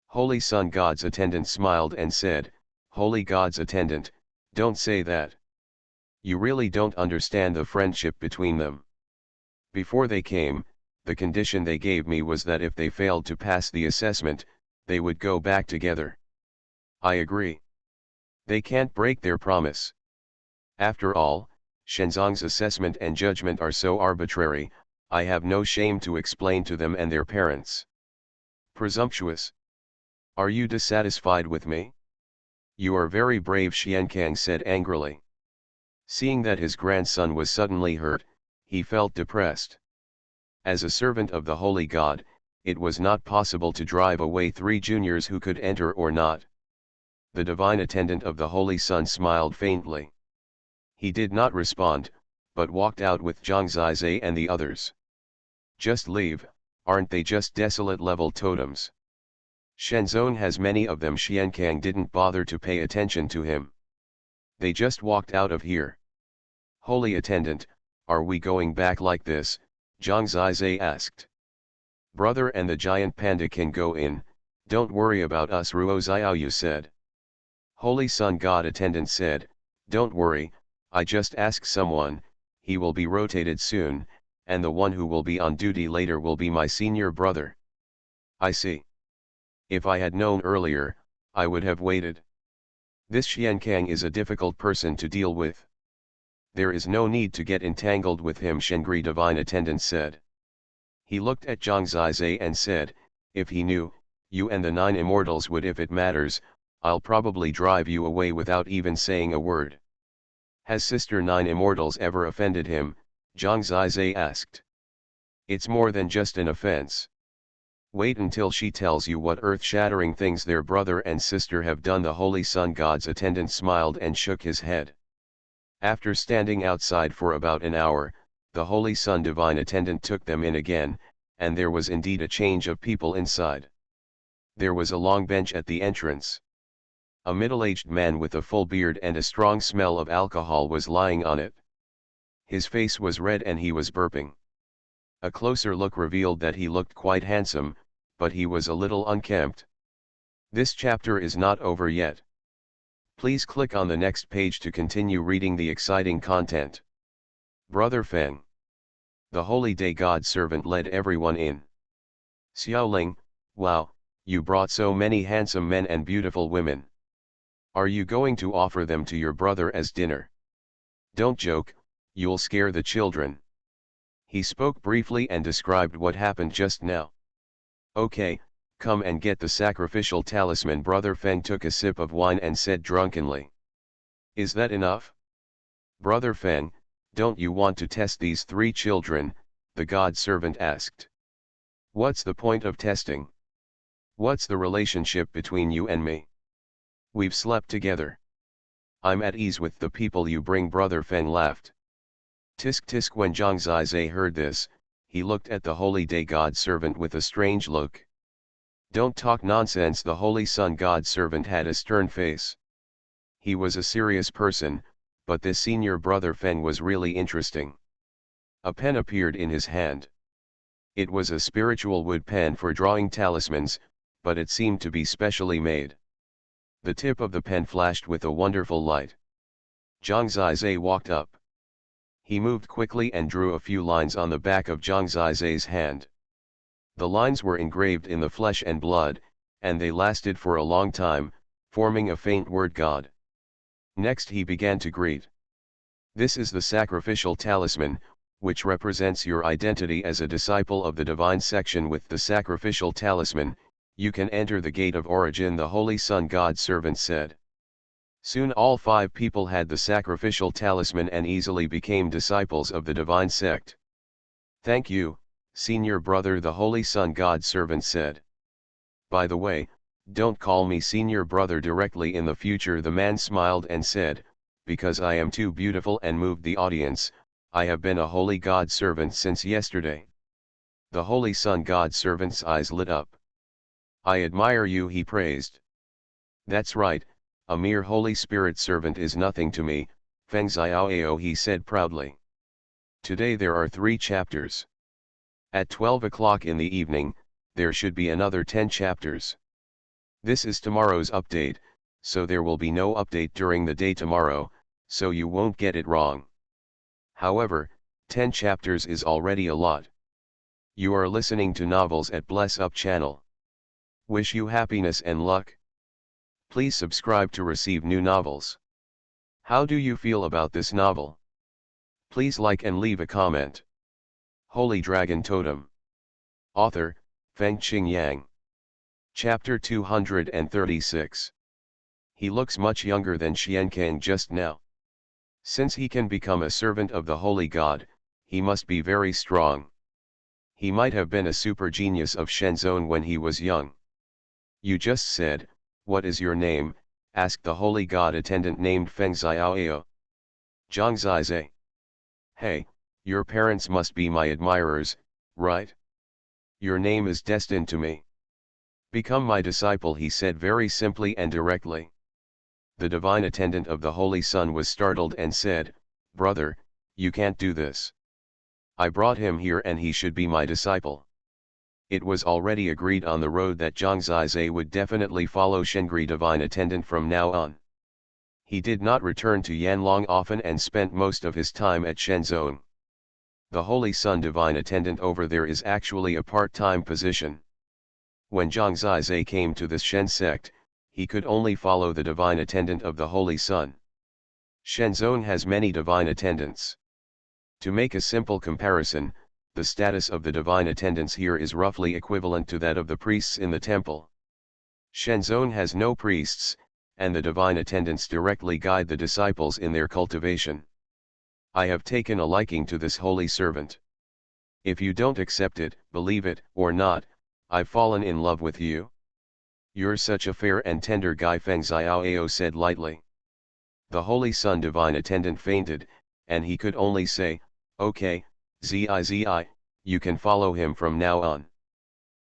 [SPEAKER 1] Holy Sun God's attendant smiled and said, "Holy God's attendant, don't say that. You really don't understand the friendship between them. Before they came, the condition they gave me was that if they failed to pass the assessment, they would go back together. I agree. They can't break their promise. After all, Shenzong's assessment and judgment are so arbitrary, I have no shame to explain to them and their parents." Presumptuous. Are you dissatisfied with me? You are very brave, Xiankang said angrily. Seeing that his grandson was suddenly hurt, he felt depressed. As a servant of the Holy God, it was not possible to drive away three juniors who could enter or not. The divine attendant of the Holy Sun smiled faintly. He did not respond, but walked out with Zhang Zizai and the others. Just leave, aren't they just desolate level totems? Shenzhen has many of them. Xiankang didn't bother to pay attention to him. They just walked out of here. Holy attendant, are we going back like this? Zhang Zizai asked. Brother and the giant panda can go in, don't worry about us, Ruo Xiaoyu said. Holy Sun God attendant said, don't worry, I just ask someone, he will be rotated soon, and the one who will be on duty later will be my senior brother. I see. If I had known earlier, I would have waited. This Xiankang is a difficult person to deal with. There is no need to get entangled with him, Shengri Divine Attendant said. He looked at Zhang Zizai and said, if he knew, you and the 9 Immortals would. If it matters, I'll probably drive you away without even saying a word. Has Sister 9 Immortals ever offended him? Zhang Zizai asked. It's more than just an offense. Wait until she tells you what earth-shattering things their brother and sister have done. The Holy Sun God's attendant smiled and shook his head. After standing outside for about an hour, the Holy Sun Divine Attendant took them in again, and there was indeed a change of people inside. There was a long bench at the entrance. A middle-aged man with a full beard and a strong smell of alcohol was lying on it. His face was red and he was burping. A closer look revealed that he looked quite handsome, but he was a little unkempt. This chapter is not over yet. Please click on the next page to continue reading the exciting content. Brother Feng. The Holy Day God servant led everyone in. Xiaoling, wow, you brought so many handsome men and beautiful women. Are you going to offer them to your brother as dinner? Don't joke, you'll scare the children. He spoke briefly and described what happened just now. Okay, come and get the sacrificial talisman. Brother Feng took a sip of wine and said drunkenly. Is that enough? Brother Feng, don't you want to test these 3 children? The God servant asked. What's the point of testing? What's the relationship between you and me? We've slept together. I'm at ease with the people you bring. Brother Feng laughed. Tisk tisk. When Zhang Zizai heard this, he looked at the Holy Day God servant with a strange look. Don't talk nonsense. The Holy Sun God servant had a stern face. He was a serious person, but this senior brother Feng was really interesting. A pen appeared in his hand. It was a spiritual wood pen for drawing talismans, but it seemed to be specially made. The tip of the pen flashed with a wonderful light. Zhang Zizai walked up. He moved quickly and drew a few lines on the back of Zhang Zizai's hand. The lines were engraved in the flesh and blood, and they lasted for a long time, forming a faint word God. Next he began to greet. This is the sacrificial talisman, which represents your identity as a disciple of the divine section. With the sacrificial talisman, you can enter the gate of origin, the Holy Sun God servant said. Soon all 5 people had the sacrificial talisman and easily became disciples of the divine sect. Thank you, senior brother, the Holy Sun God servant said. By the way, don't call me senior brother directly in the future. The man smiled and said, because I am too beautiful and moved the audience. I have been a holy God servant since yesterday. The Holy Sun God servant's eyes lit up. I admire you, he praised. That's right, a mere Holy Spirit servant is nothing to me, Feng Xiaoao, he said proudly. Today there are 3 chapters. At 12 o'clock in the evening, there should be another 10 chapters. This is tomorrow's update, so there will be no update during the day tomorrow, so you won't get it wrong. However, 10 chapters is already a lot. You are listening to Novels at Bless Up channel. Wish you happiness and luck. Please subscribe to receive new novels. How do you feel about this novel? Please like and leave a comment. Holy Dragon Totem. Author, Feng Qingyang. Chapter 236. He looks much younger than Xiankang just now. Since he can become a servant of the Holy God, he must be very strong. He might have been a super genius of Shenzhen when he was young. You just said, what is your name? Asked the Holy God attendant named Feng Xiaoao. Zhang Zizai. Hey, your parents must be my admirers, right? Your name is destined to me. Become my disciple, he said very simply and directly. The divine attendant of the Holy Sun was startled and said, brother, you can't do this. I brought him here and he should be my disciple. It was already agreed on the road that Zhang Zizai would definitely follow Shengri divine attendant from now on. He did not return to Yanlong often and spent most of his time at Shenzhen. The Holy Sun divine attendant over there is actually a part-time position. When Zhang Zizai came to this Shen sect, he could only follow the divine attendant of the Holy Sun. Shenzhen has many divine attendants. To make a simple comparison, the status of the divine attendants here is roughly equivalent to that of the priests in the temple. Shenzhen has no priests, and the divine attendants directly guide the disciples in their cultivation. I have taken a liking to this holy servant. If you don't accept it, believe it or not, I've fallen in love with you. You're such a fair and tender guy, Feng Xiaoao said lightly. The Holy Sun divine attendant fainted, and he could only say, okay, Zizi, you can follow him from now on.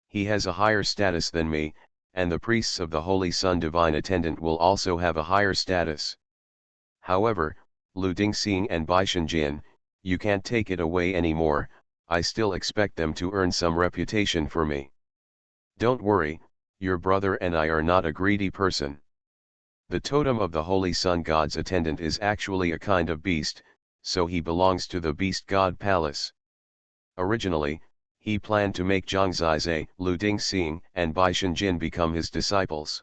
[SPEAKER 1] He has a higher status than me, and the priests of the Holy Sun divine attendant will also have a higher status. However, Lu Dingxing and Baishan Jin, you can't take it away anymore. I still expect them to earn some reputation for me. Don't worry, your brother and I are not a greedy person. The totem of the Holy Sun God's attendant is actually a kind of beast, so he belongs to the Beast God Palace. Originally, he planned to make Zhang Zizai, Lu Dingxing, and Baishan Jin become his disciples.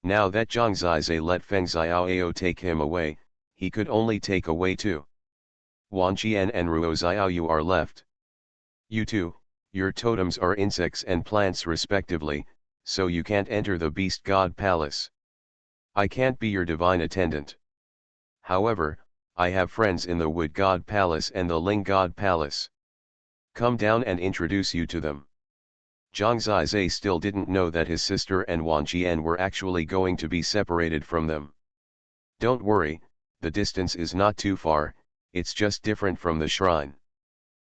[SPEAKER 1] Now that Zhang Zizai let Feng Xiaoao take him away, he could only take away 2. Wan Qian and Ruo Xiaoyu are left. You two, your totems are insects and plants respectively, so you can't enter the Beast God Palace. I can't be your divine attendant. However, I have friends in the Wood God Palace and the Ling God Palace. Come down and introduce you to them. Zhang Zizai still didn't know that his sister and Wan Qian were actually going to be separated from them. Don't worry, the distance is not too far, it's just different from the shrine.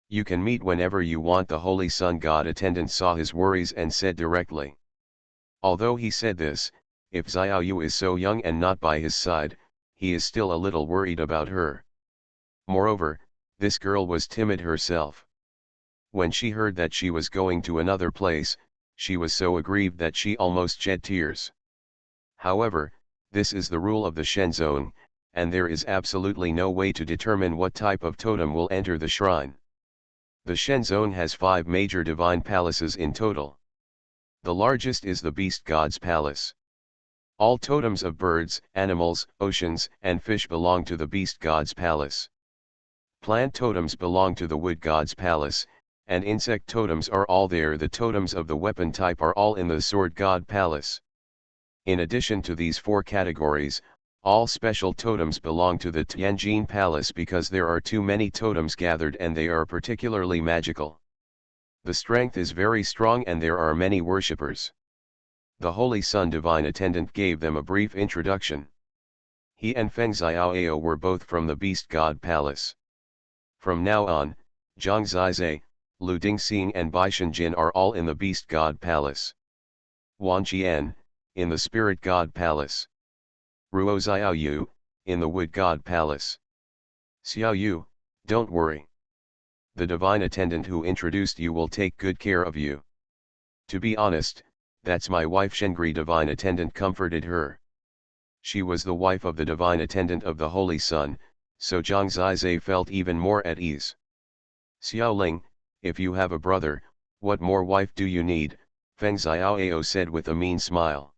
[SPEAKER 1] You can meet whenever you want. The Holy Sun God attendant saw his worries and said directly. Although he said this, if Xiaoyu is so young and not by his side, he is still a little worried about her. Moreover, this girl was timid herself. When she heard that she was going to another place, She was so aggrieved that she almost shed tears. However, this is the rule of the Shen zone, and there is absolutely no way to determine what type of totem will enter the shrine. The Shen zone has 5 major divine palaces in total. The largest is the Beast God's Palace. All totems of birds, animals, oceans, and fish belong to the Beast God's Palace. Plant totems belong to the Wood God's Palace, and insect totems are all there. The totems of the weapon type are all in the Sword God Palace. In addition to these 4 categories, all special totems belong to the Tianjin Palace because there are too many totems gathered and they are particularly magical. The strength is very strong and there are many worshippers. The Holy Sun Divine Attendant gave them a brief introduction. He and Feng Xiaoao were both from the Beast God Palace. From now on, Zhang Zizai, Lu Dingxing and Bai Shenjin are all in the Beast God Palace. Wan Qian, in the Spirit God Palace. Ruo Xiaoyu, in the Wood God Palace. Xiaoyu, don't worry. The Divine Attendant who introduced you will take good care of you. To be honest, that's my wife. Shengri Divine Attendant comforted her. She was the wife of the Divine Attendant of the Holy Sun, so Zhang Zizai felt even more at ease. Xiaoling, if you have a brother, what more wife do you need? Feng Xiaoao said with a mean smile.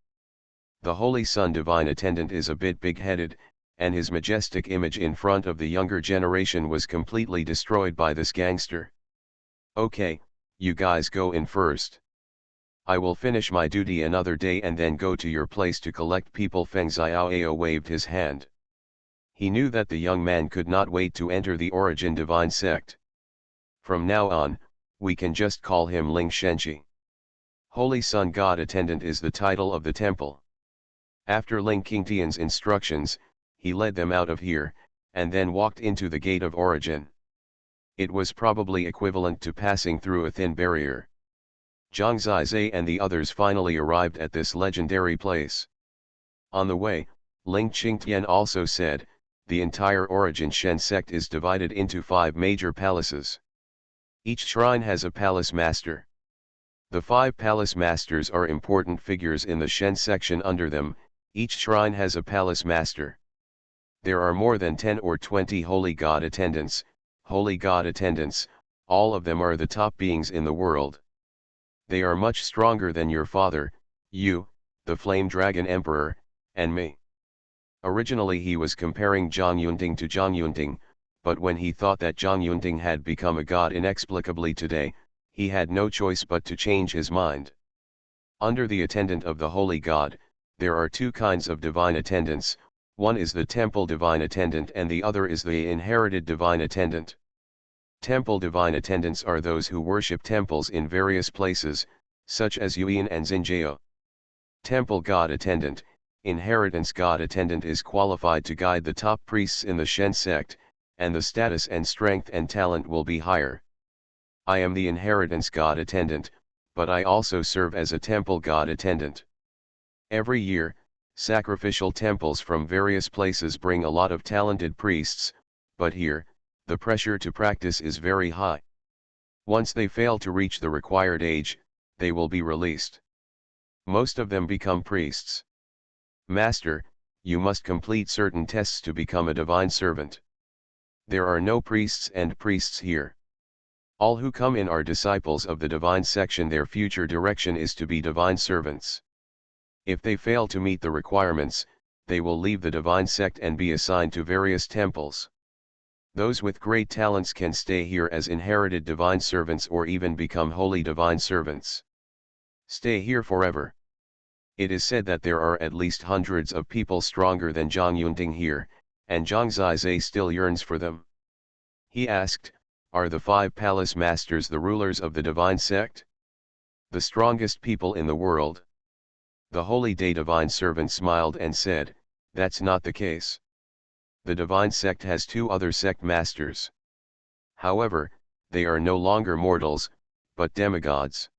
[SPEAKER 1] The Holy Sun Divine Attendant is a bit big-headed, and his majestic image in front of the younger generation was completely destroyed by this gangster. Okay, you guys go in first. I will finish my duty another day and then go to your place to collect people. Feng Xiaoao waved his hand. He knew that the young man could not wait to enter the Origin Divine Sect. From now on, we can just call him Ling Shenqi. Holy Sun God Attendant is the title of the temple. After Ling Qingtian's instructions, he led them out of here, and then walked into the Gate of Origin. It was probably equivalent to passing through a thin barrier. Zhang Zizai and the others finally arrived at this legendary place. On the way, Ling Qingtian also said, the entire Origin Shen sect is divided into 5 major palaces. Each shrine has a palace master. The 5 palace masters are important figures in the Shen section. Under them, each shrine has a palace master. There are more than 10 or 20 holy god attendants. Holy god attendants, all of them are the top beings in the world. They are much stronger than your father, you, the Flame Dragon Emperor, and me. Originally he was comparing Zhang Yunding to Zhang Yunding, but when he thought that Zhang Yunding had become a god inexplicably today, he had no choice but to change his mind. Under the attendant of the Holy God, there are 2 kinds of divine attendants. One is the Temple Divine Attendant and the other is the Inherited Divine Attendant. Temple Divine Attendants are those who worship temples in various places, such as Yuan and Xinjiao. Temple God Attendant, Inheritance God Attendant is qualified to guide the top priests in the Shen sect, and the status and strength and talent will be higher. I am the Inheritance God Attendant, but I also serve as a Temple God Attendant. Every year, sacrificial temples from various places bring a lot of talented priests, but here, the pressure to practice is very high. Once they fail to reach the required age, they will be released. Most of them become priests. Master, you must complete certain tests to become a divine servant. There are no priests and priests here. All who come in are disciples of the divine section. Their future direction is to be divine servants. If they fail to meet the requirements, they will leave the divine sect and be assigned to various temples. Those with great talents can stay here as inherited divine servants or even become holy divine servants. Stay here forever. It is said that there are at least hundreds of people stronger than Zhang Yunding here, and Zhang Zizai still yearns for them. He asked, are the 5 palace masters the rulers of the divine sect? The strongest people in the world? The Holy Day Divine Servant smiled and said, that's not the case. The divine sect has 2 other sect masters. However, they are no longer mortals, but demigods.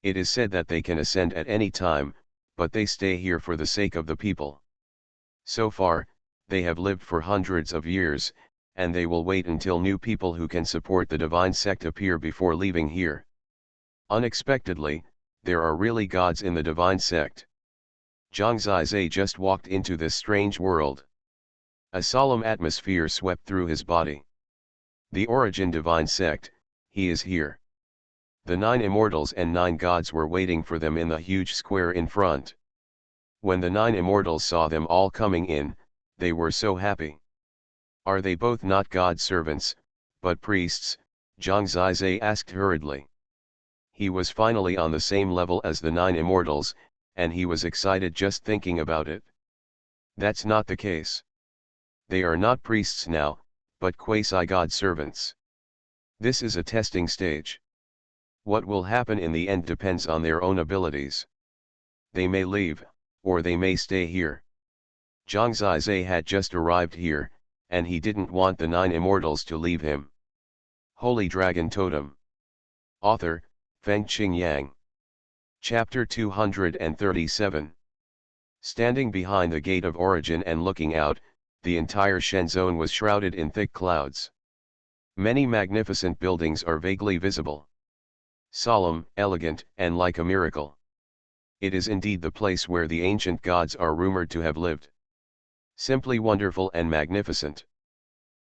[SPEAKER 1] It is said that they can ascend at any time, but they stay here for the sake of the people. So far, they have lived for hundreds of years, and they will wait until new people who can support the divine sect appear before leaving here. Unexpectedly, there are really gods in the divine sect. Zhang Zizai just walked into this strange world. A solemn atmosphere swept through his body. The Origin divine sect, he is here. The 9 immortals and 9 gods were waiting for them in the huge square in front. When the 9 immortals saw them all coming in, they were so happy. Are they both not God's servants, but priests? Zhang Zizai asked hurriedly. He was finally on the same level as the 9 immortals, and he was excited just thinking about it. That's not the case. They are not priests now, but quasi-God servants. This is a testing stage. What will happen in the end depends on their own abilities. They may leave, or they may stay here. Zhang Zizai had just arrived here, and he didn't want the 9 immortals to leave him. Holy Dragon Totem. Author, Fengqing Yang. Chapter 237. Standing behind the Gate of Origin and looking out, the entire Shen zone was shrouded in thick clouds. Many magnificent buildings are vaguely visible. Solemn, elegant, and like a miracle. It is indeed the place where the ancient gods are rumored to have lived. Simply wonderful and magnificent.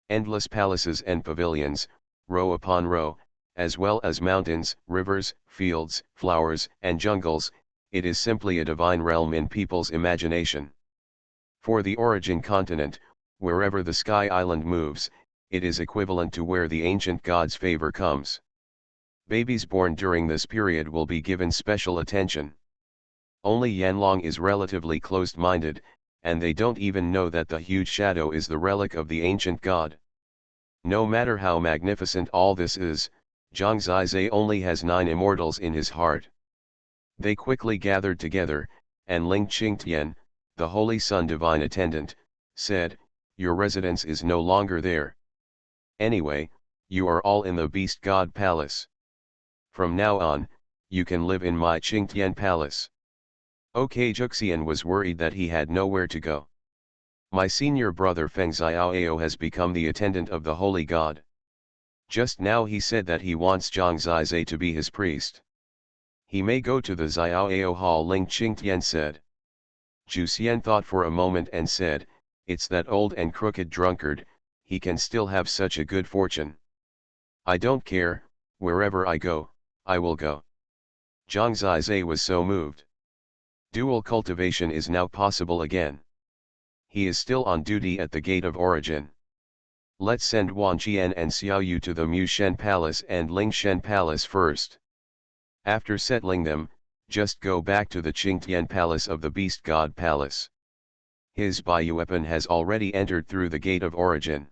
[SPEAKER 1] Endless palaces and pavilions, row upon row, as well as mountains, rivers, fields, flowers, and jungles, it is simply a divine realm in people's imagination. For the Origin continent, wherever the Sky Island moves, it is equivalent to where the ancient gods' favor comes. Babies born during this period will be given special attention. Only Yanlong is relatively closed-minded, and they don't even know that the huge shadow is the relic of the ancient god. No matter how magnificent all this is, Zhang Zizai only has 9 immortals in his heart. They quickly gathered together, and Ling Qingtian, the Holy Sun divine attendant, said, "Your residence is no longer there. Anyway, you are all in the Beast God Palace. From now on, you can live in my Qingtian Palace." OK Juxian was worried that he had nowhere to go. My senior brother Feng Xiaoao has become the attendant of the Holy God. Just now he said that he wants Zhang Zizai to be his priest. He may go to the Xiaoao Hall, Ling Qingtian said. Juxian thought for a moment and said, "It's that old and crooked drunkard, he can still have such a good fortune. I don't care, wherever I go, I will go." Zhang Zizai was so moved. Dual cultivation is now possible again. He is still on duty at the Gate of Origin. Let's send Wan Qian and Xiao Yu to the Mu Shen Palace and Ling Shen Palace first. After settling them, just go back to the Qingtian Palace of the Beast God Palace. His bioweapon has already entered through the Gate of Origin.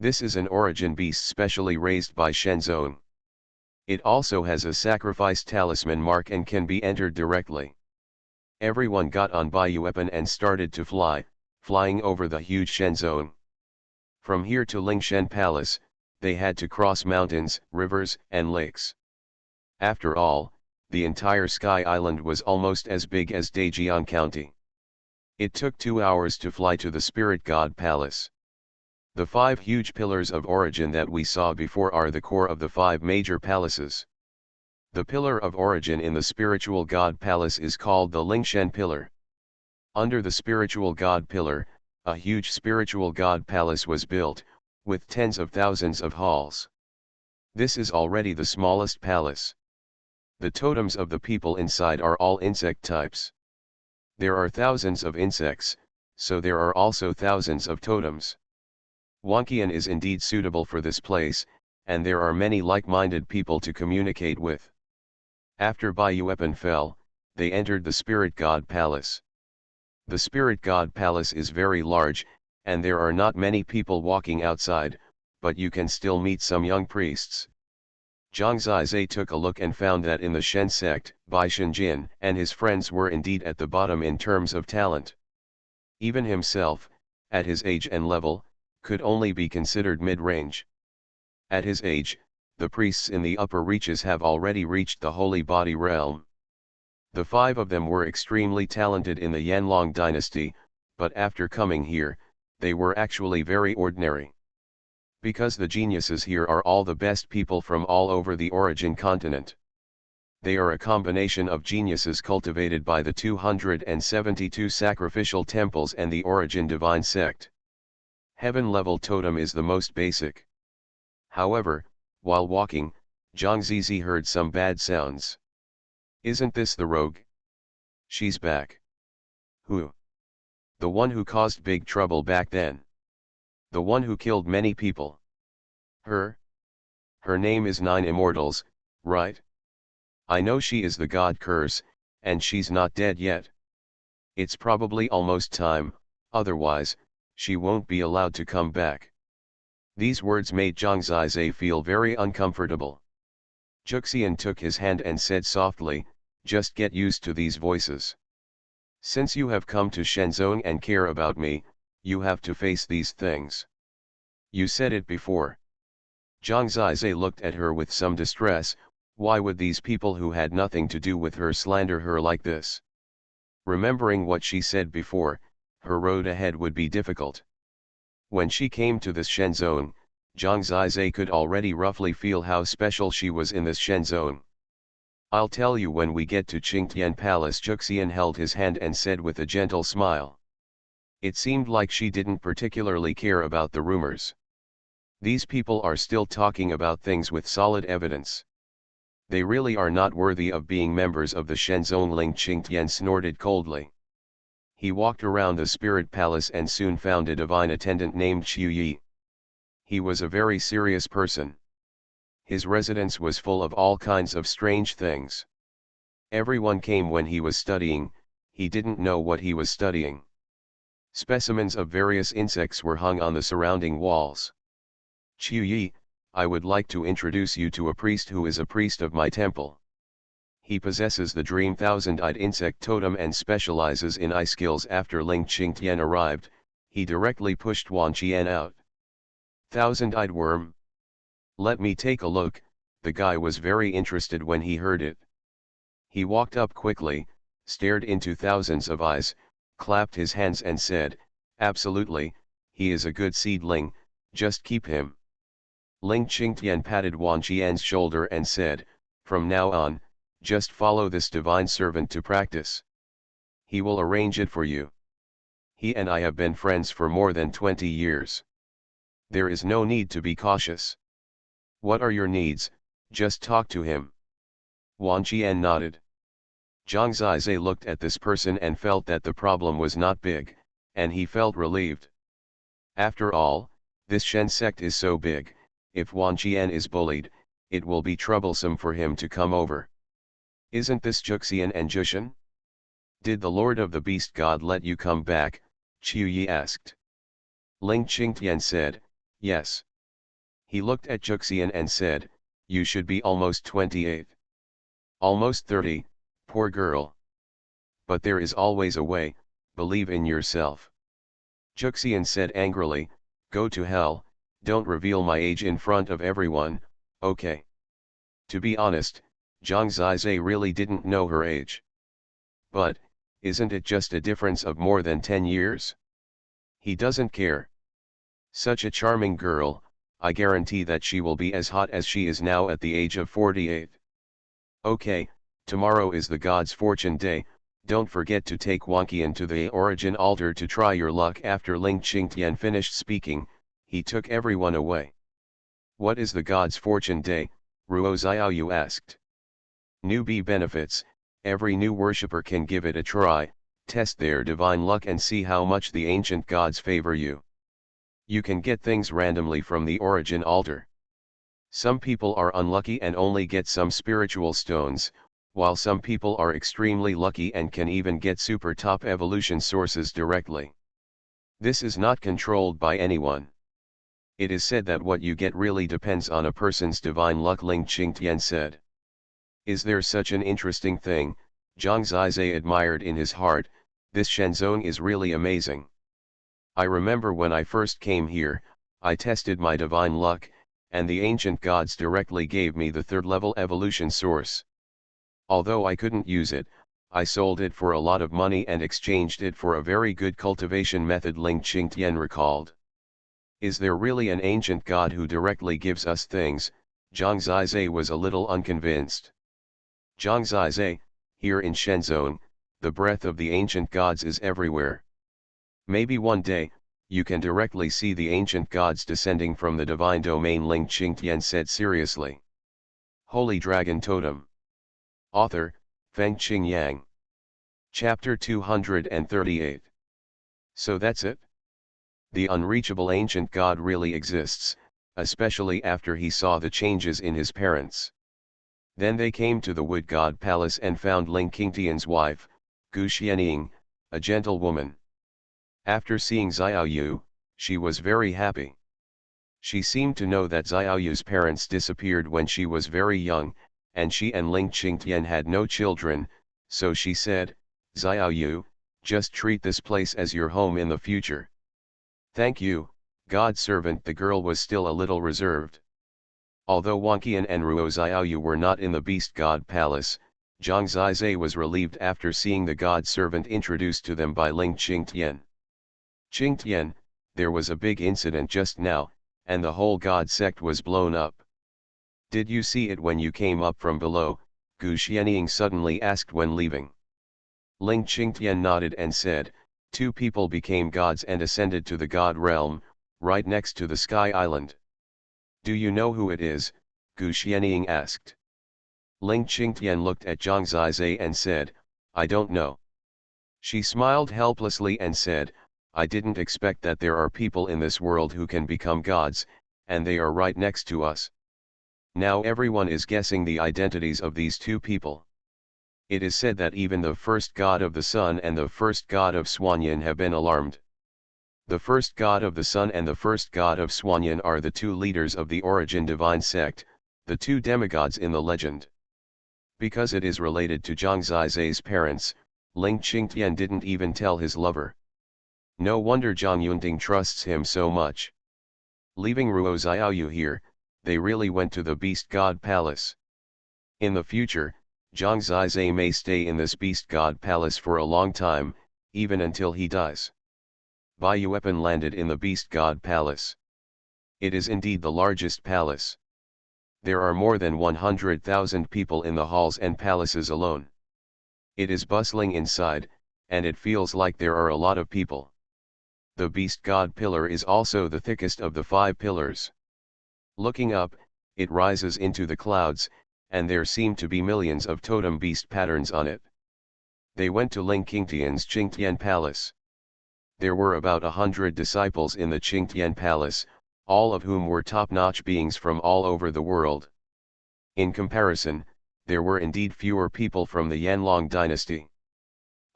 [SPEAKER 1] This is an Origin beast specially raised by Shen Zone. It also has a sacrifice talisman mark and can be entered directly. Everyone got on bioweapon and started to fly, flying over the huge Shen zone. From here to Ling Shen Palace, they had to cross mountains, rivers, and lakes. After all, the entire Sky Island was almost as big as Daejiang County. It took 2 hours to fly to the Spirit God Palace. The 5 huge pillars of Origin that we saw before are the core of the 5 major palaces. The pillar of Origin in the Spiritual God Palace is called the Lingshen Pillar. Under the Spiritual God Pillar, a huge Spiritual God Palace was built, with tens of thousands of halls. This is already the smallest palace. The totems of the people inside are all insect types. There are thousands of insects, so there are also thousands of totems. Wanqian is indeed suitable for this place, and there are many like-minded people to communicate with. After Bioweapon fell, they entered the Spirit God Palace. The Spirit God Palace is very large, and there are not many people walking outside, but you can still meet some young priests. Zhang Zizai took a look and found that in the Shen sect, Bai Shenjin and his friends were indeed at the bottom in terms of talent. Even himself, at his age and level, could only be considered mid-range. At his age, the priests in the upper reaches have already reached the holy body realm. The 5 of them were extremely talented in the Yanlong dynasty, but after coming here, they were actually very ordinary. Because the geniuses here are all the best people from all over the Origin continent. they are a combination of geniuses cultivated by the 272 sacrificial temples and the origin divine sect. Heaven-level totem is the most basic. However, while walking, Zhang Zizi heard some bad sounds. Isn't this the rogue? She's back. Who? The one who caused big trouble back then. The one who killed many people. Her? Her name is Nine Immortals, right? I know she is the god curse, and she's not dead yet. It's probably almost time, otherwise, she won't be allowed to come back. These words made Zhang Zizi feel very uncomfortable. Juxian took his hand and said softly, just get used to these voices. Since you have come to Shenzong and care about me, you have to face these things. You said it before. Zhang Zizi looked at her with some distress. Why would these people who had nothing to do with her slander her like this? Remembering what she said before, her road ahead would be difficult. When she came to this Shenzong, Zhang Zizi could already roughly feel how special she was in this Shenzong. I'll tell you when we get to Qingtian Palace. Juxian held his hand and said with a gentle smile. It seemed like she didn't particularly care about the rumors. These people are still talking about things with solid evidence. They really are not worthy of being members of the Shenzong. Ling Qingtian snorted coldly. He walked around the spirit palace and soon found a divine attendant named Qiu Yi. He was a very serious person. His residence was full of all kinds of strange things. Everyone came when he was studying. He didn't know what he was studying. Specimens of various insects were hung on the surrounding walls. Qiu Yi, I would like to introduce you to a priest who is a priest of my temple. He possesses the dream thousand-eyed insect totem and specializes in eye skills. After Ling Qingtian arrived, he directly pushed Wan Qian out. Thousand-eyed worm? Let me take a look. The guy was very interested when he heard it. He walked up quickly, stared into thousands of eyes, clapped his hands and said, absolutely, he is a good seedling, just keep him. Ling Qingtian patted Wan Qian's shoulder and said, from now on, just follow this divine servant to practice. He will arrange it for you. He and I have been friends for more than 20 years. There is no need to be cautious. What are your needs? Just talk to him. Wan Qian nodded. Zhang Zizi looked at this person and felt that the problem was not big, and he felt relieved. After all, this Shen sect is so big, if Wan Qian is bullied, it will be troublesome for him to come over. Isn't this Juxian and Jushan? Did the Lord of the Beast God let you come back? Qiu Yi asked. Ling Qingtian said, yes. He looked at Juxian and said, you should be almost 28. Almost 30, poor girl. But there is always a way, believe in yourself. Juxian said angrily, go to hell, don't reveal my age in front of everyone, okay. To be honest, Zhang Zizi really didn't know her age. But, isn't it just a difference of more than 10 years? He doesn't care. Such a charming girl, I guarantee that she will be as hot as she is now at the age of 48. Okay, tomorrow is the God's Fortune Day, don't forget to take Wanqian to the origin altar to try your luck. After Ling Qingtian finished speaking, he took everyone away. What is the God's Fortune Day? Ruo Xiaoyu asked. Newbie benefits, every new worshipper can give it a try, test their divine luck and see how much the ancient gods favor you. You can get things randomly from the origin altar. Some people are unlucky and only get some spiritual stones, while some people are extremely lucky and can even get super top evolution sources directly. This is not controlled by anyone. It is said that what you get really depends on a person's divine luck, Ling Qingtian said. Is there such an interesting thing? Zhang Zizi admired in his heart, this Shenzong is really amazing. I remember when I first came here, I tested my divine luck, and the ancient gods directly gave me the third-level evolution source. Although I couldn't use it, I sold it for a lot of money and exchanged it for a very good cultivation method, Ling Qingtian recalled. Is there really an ancient god who directly gives us things? Zhang Zizi was a little unconvinced. Zhangzai, here in Shenzhen, the breath of the ancient gods is everywhere. Maybe one day, you can directly see the ancient gods descending from the divine domain, Ling Qingtian said seriously. Holy Dragon Totem. Author, Feng Qingyang. Chapter 238. So that's it? The unreachable ancient god really exists, especially after he saw the changes in his parents. Then they came to the wood god palace and found Ling Qingtian's wife, Gu Xianying, a gentle woman. After seeing Xiaoyu, she was very happy. She seemed to know that Xiaoyu's parents disappeared when she was very young, and she and Ling Qingtian had no children, so she said, Xiaoyu, just treat this place as your home in the future. Thank you, God servant. The girl was still a little reserved. Although Wanqian and Ruo Xiaoyu were not in the beast god palace, Zhang Zizai was relieved after seeing the god servant introduced to them by Ling Qingtian. Qingtian, there was a big incident just now, and the whole god sect was blown up. Did you see it when you came up from below? Gu Xianying suddenly asked when leaving. Ling Qingtian nodded and said, 2 people became gods and ascended to the god realm, right next to the sky island. Do you know who it is? Gu Xianying asked. Ling Qingtian looked at Zhang Zizai and said, I don't know. She smiled helplessly and said, I didn't expect that there are people in this world who can become gods, and they are right next to us. Now everyone is guessing the identities of these 2 people. It is said that even the first god of the sun and the first god of Xuanhuan have been alarmed. The first god of the sun and the first god of Xuanhuan are the 2 leaders of the origin divine sect, the 2 demigods in the legend. Because it is related to Zhang Zizai's parents, Ling Qingtian didn't even tell his lover. No wonder Zhang Yunding trusts him so much. Leaving Ruo Xiaoyu here, they really went to the beast god palace. In the future, Zhang Zizai may stay in this beast god palace for a long time, even until he dies. Bai Yuepan landed in the beast god palace. It is indeed the largest palace. There are more than 100,000 people in the halls and palaces alone. It is bustling inside, and it feels like there are a lot of people. The beast god pillar is also the thickest of the 5 pillars. Looking up, it rises into the clouds, and there seem to be millions of totem beast patterns on it. They went to Ling Qingtian's Qingtian palace. There were about 100 disciples in the Qingtian palace, all of whom were top-notch beings from all over the world. In comparison, there were indeed fewer people from the Yanlong dynasty.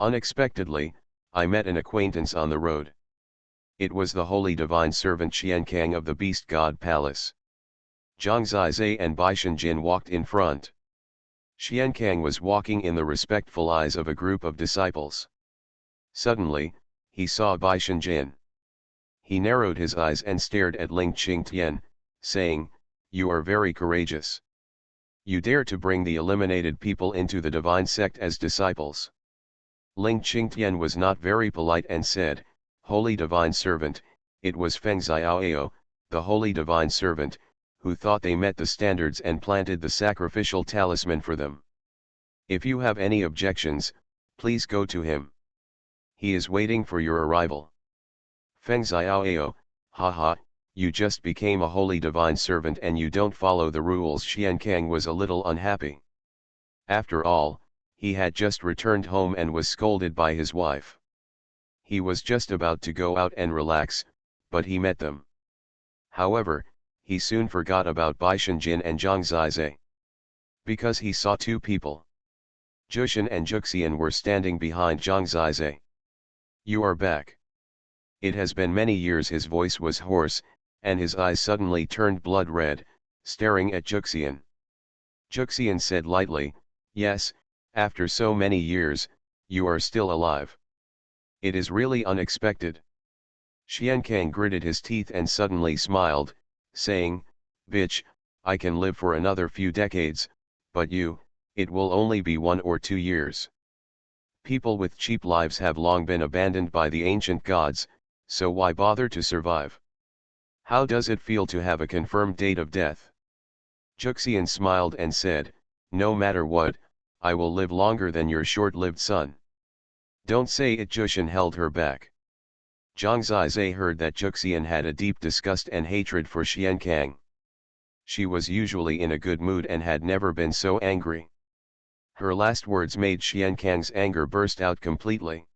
[SPEAKER 1] Unexpectedly, I met an acquaintance on the road. It was the holy divine servant Xiankang of the beast god palace. Zhang Zizai and Bai Shenjin walked in front. Xiankang was walking in the respectful eyes of a group of disciples. Suddenly, he saw Bai Shenjin. He narrowed his eyes and stared at Ling Qingtian, saying, You are very courageous. You dare to bring the eliminated people into the divine sect as disciples. Ling Qingtian was not very polite and said, Holy divine servant, it was Feng Xiaoao, the holy divine servant, who thought they met the standards and planted the sacrificial talisman for them. If you have any objections, please go to him. He is waiting for your arrival. Feng Xiaoao, haha, you just became a holy divine servant and you don't follow the rules. Xiankang was a little unhappy. After all, he had just returned home and was scolded by his wife. He was just about to go out and relax, but he met them. However, he soon forgot about Bai Shenjin and Zhang Zizai. Because he saw 2 people. Jushan and Juxian were standing behind Zhang Zizai. You are back. It has been many years. His voice was hoarse, and his eyes suddenly turned blood red, staring at Juxian. Juxian said lightly, Yes, after so many years, you are still alive. It is really unexpected. Xiankang gritted his teeth and suddenly smiled, saying, Bitch, I can live for another few decades, but you, it will only be 1 or 2 years. People with cheap lives have long been abandoned by the ancient gods, so why bother to survive? How does it feel to have a confirmed date of death? Juxian smiled and said, No matter what, I will live longer than your short-lived son. Don't say it. Jushin held her back. Zhang Zizai heard that Juxian had a deep disgust and hatred for Xiankang. She was usually in a good mood and had never been so angry. Her last words made Xiankang's anger burst out completely.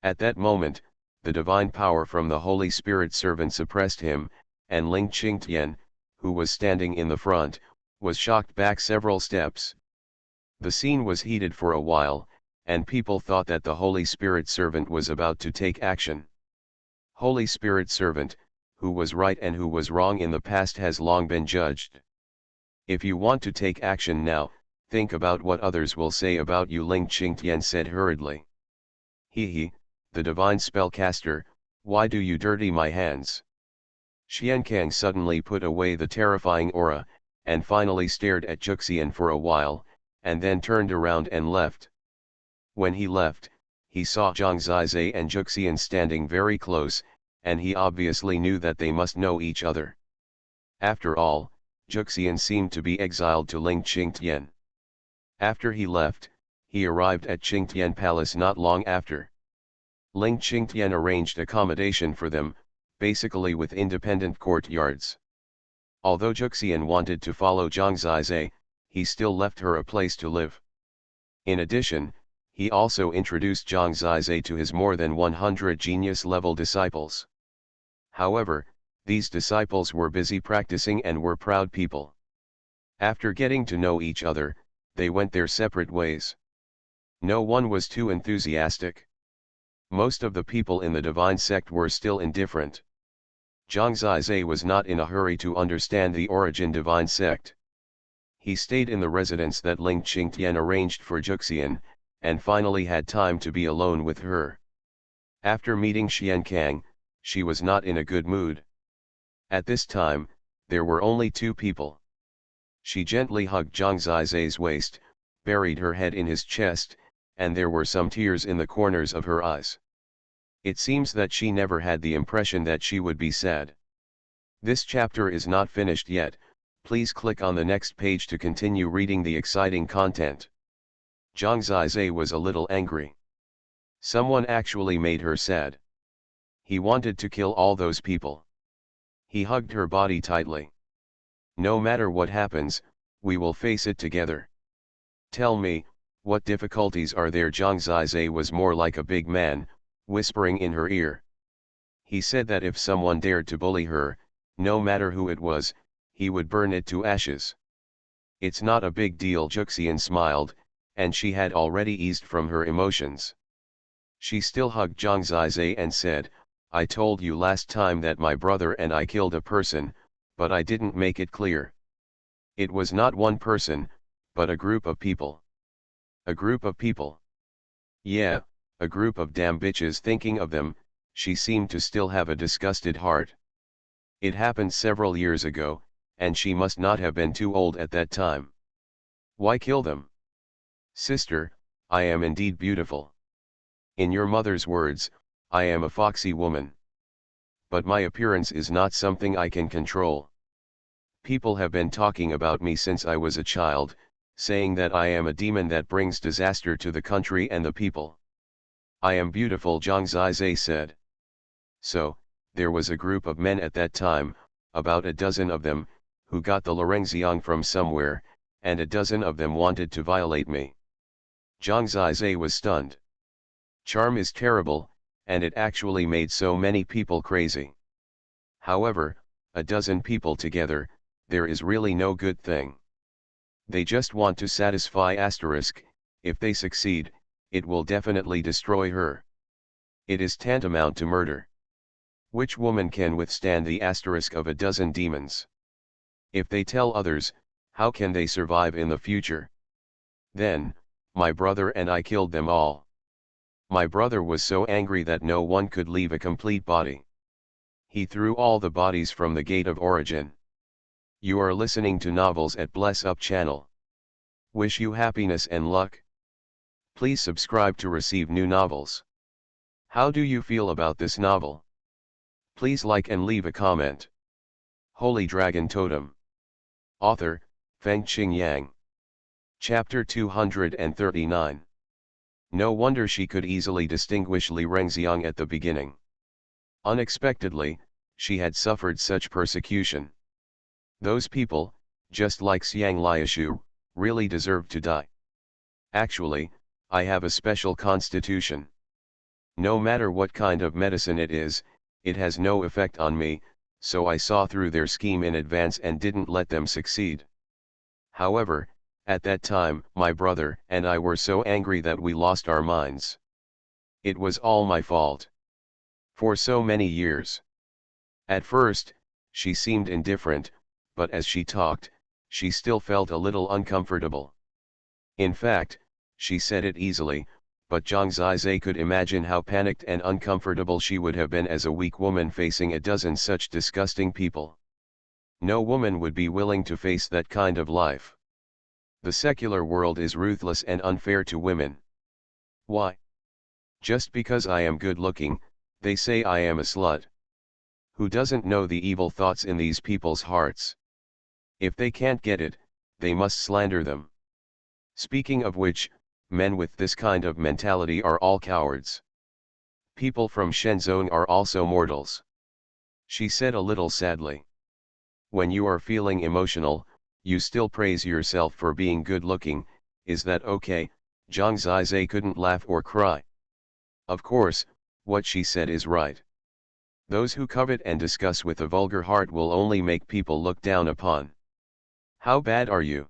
[SPEAKER 1] At that moment, the divine power from the Holy Spirit servant suppressed him, and Ling Qingtian, who was standing in the front, was shocked back several steps. The scene was heated for a while, and people thought that the Holy Spirit servant was about to take action. Holy Spirit servant, who was right and who was wrong in the past has long been judged. If you want to take action now, think about what others will say about you, Ling Qingtian said hurriedly. He, the divine spellcaster, why do you dirty my hands? Xiankang suddenly put away the terrifying aura, and finally stared at Juxian for a while, and then turned around and left. When he left, he saw Zhang Zizai and Juxian standing very close, and he obviously knew that they must know each other. After all, Juxian seemed to be exiled to Ling Qingtian. After he left, he arrived at Qingtian Palace not long after. Ling Qingtian arranged accommodation for them, basically with independent courtyards. Although Juxian wanted to follow Zhang Zizai, he still left her a place to live. In addition, he also introduced Zhang Zizai to his more than 100 genius-level disciples. However, these disciples were busy practicing and were proud people. After getting to know each other, they went their separate ways. No one was too enthusiastic. Most of the people in the divine sect were still indifferent. Zhang Zizai was not in a hurry to understand the origin divine sect. He stayed in the residence that Ling Qingtian arranged for Juxian, and finally had time to be alone with her. After meeting Xiankang, she was not in a good mood. At this time, there were only two people. She gently hugged Zhang Zizai's waist, buried her head in his chest, and there were some tears in the corners of her eyes. It seems that she never had the impression that she would be sad. This chapter is not finished yet, please click on the next page to continue reading the exciting content. Zhang Zizai was a little angry. Someone actually made her sad. He wanted to kill all those people. He hugged her body tightly. No matter what happens, we will face it together. Tell me, what difficulties are there? Zhang Zizai was more like a big man, whispering in her ear. He said that if someone dared to bully her, no matter who it was, he would burn it to ashes. It's not a big deal. Juxian smiled, and she had already eased from her emotions. She still hugged Zhang Zizai and said, I told you last time that my brother and I killed a person, but I didn't make it clear. It was not one person, but a group of people. A group of people. Yeah, a group of damn bitches. Thinking of them, she seemed to still have a disgusted heart. It happened several years ago, and she must not have been too old at that time. Why kill them? Sister, I am indeed beautiful. In your mother's words, I am a foxy woman. But my appearance is not something I can control. People have been talking about me since I was a child, saying that I am a demon that brings disaster to the country and the people. I am beautiful, Zhang Zizai said. So, there was a group of men at that time, about a dozen of them, who got the Lorengxiang from somewhere, and a dozen of them wanted to violate me. Zhang Zizai was stunned. Charm is terrible, and it actually made so many people crazy. However, a dozen people together, there is really no good thing. They just want to satisfy asterisk. If they succeed, it will definitely destroy her. It is tantamount to murder. Which woman can withstand the asterisk of a dozen demons? If they tell others, how can they survive in the future? Then, my brother and I killed them all. My brother was so angry that no one could leave a complete body. He threw all the bodies from the gate of origin. You are listening to Novels at Bless Up channel. Wish you happiness and luck. Please subscribe to receive new novels. How do you feel about this novel? Please like and leave a comment. Holy Dragon Totem. Author, Feng Qing Yang. Chapter 239. No wonder she could easily distinguish Li Rengxiang at the beginning. Unexpectedly, she had suffered such persecution. Those people, just like Xiang Liashu, really deserved to die. Actually, I have a special constitution. No matter what kind of medicine it is, it has no effect on me, so I saw through their scheme in advance and didn't let them succeed. However, at that time, my brother and I were so angry that we lost our minds. It was all my fault. For so many years. At first, she seemed indifferent, but as she talked, she still felt a little uncomfortable. In fact, she said it easily, but Zhang Zizai could imagine how panicked and uncomfortable she would have been as a weak woman facing a dozen such disgusting people. No woman would be willing to face that kind of life. The secular world is ruthless and unfair to women. Why? Just because I am good looking, they say I am a slut. Who doesn't know the evil thoughts in these people's hearts? If they can't get it, they must slander them. Speaking of which, men with this kind of mentality are all cowards. People from Shenzong are also mortals. She said a little sadly. When you are feeling emotional, you still praise yourself for being good looking, is that okay? Zhang Zizai couldn't laugh or cry. Of course, what she said is right. Those who covet and discuss with a vulgar heart will only make people look down upon. How bad are you?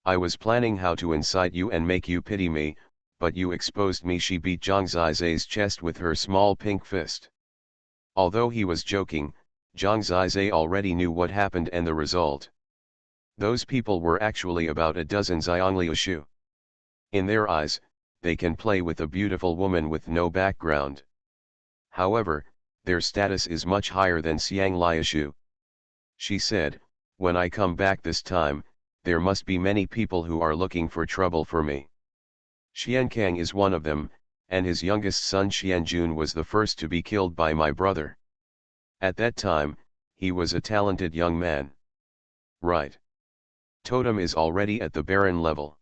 [SPEAKER 1] I was planning how to incite you and make you pity me, but you exposed me. She beat Zhang Zizai's chest with her small pink fist. Although he was joking, Zhang Zizai already knew what happened and the result. Those people were actually about a dozen Xiangliushu. In their eyes, they can play with a beautiful woman with no background. However, their status is much higher than Xiang Liashu. She said, when I come back this time, there must be many people who are looking for trouble for me. Xiankang is one of them, and his youngest son Xianjun was the first to be killed by my brother. At that time, he was a talented young man. Right. Totem is already at the baron level.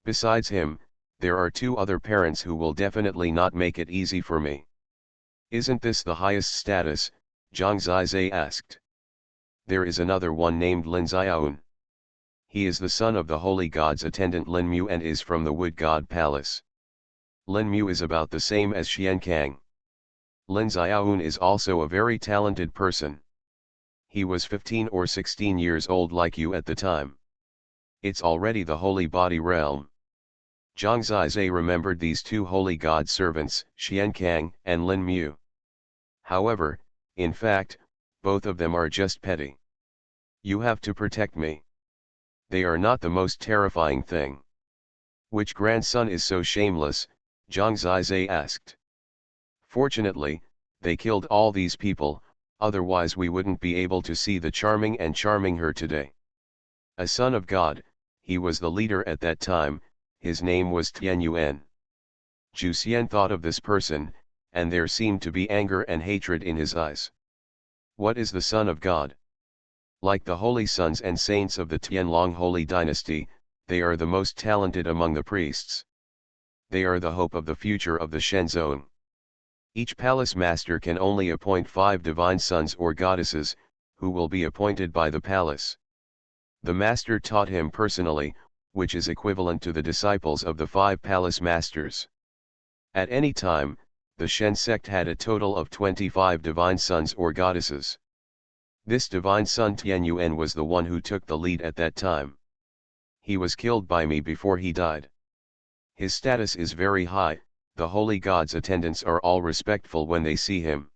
[SPEAKER 1] Besides him, there are two other parents who will definitely not make it easy for me. Isn't this the highest status? Zhang Zizai asked. There is another one named Lin Xiaoun. He is the son of the holy god's attendant Lin Mu and is from the wood god palace. Lin Mu is about the same as Xiankang. Lin Xiaoun is also a very talented person. He was 15 or 16 years old like you at the time. It's already the holy body realm. Zhang Zizai remembered these two holy god servants, Xiankang and Lin Mu. However, in fact, both of them are just petty. You have to protect me. They are not the most terrifying thing. Which grandson is so shameless? Zhang Zizai asked. Fortunately, they killed all these people, otherwise we wouldn't be able to see the charming and charming her today. A son of God, he was the leader at that time, his name was Tianyuan. Zhu Xian thought of this person, and there seemed to be anger and hatred in his eyes. What is the son of God? Like the holy sons and saints of the Tianlong holy dynasty, they are the most talented among the priests. They are the hope of the future of the Shenzong. Each palace master can only appoint 5 divine sons or goddesses, who will be appointed by the palace. The master taught him personally, which is equivalent to the disciples of the 5 palace masters. At any time, the Shen sect had a total of 25 divine sons or goddesses. This divine son Tianyuan was the one who took the lead at that time. He was killed by me before he died. His status is very high, the holy god's attendants are all respectful when they see him.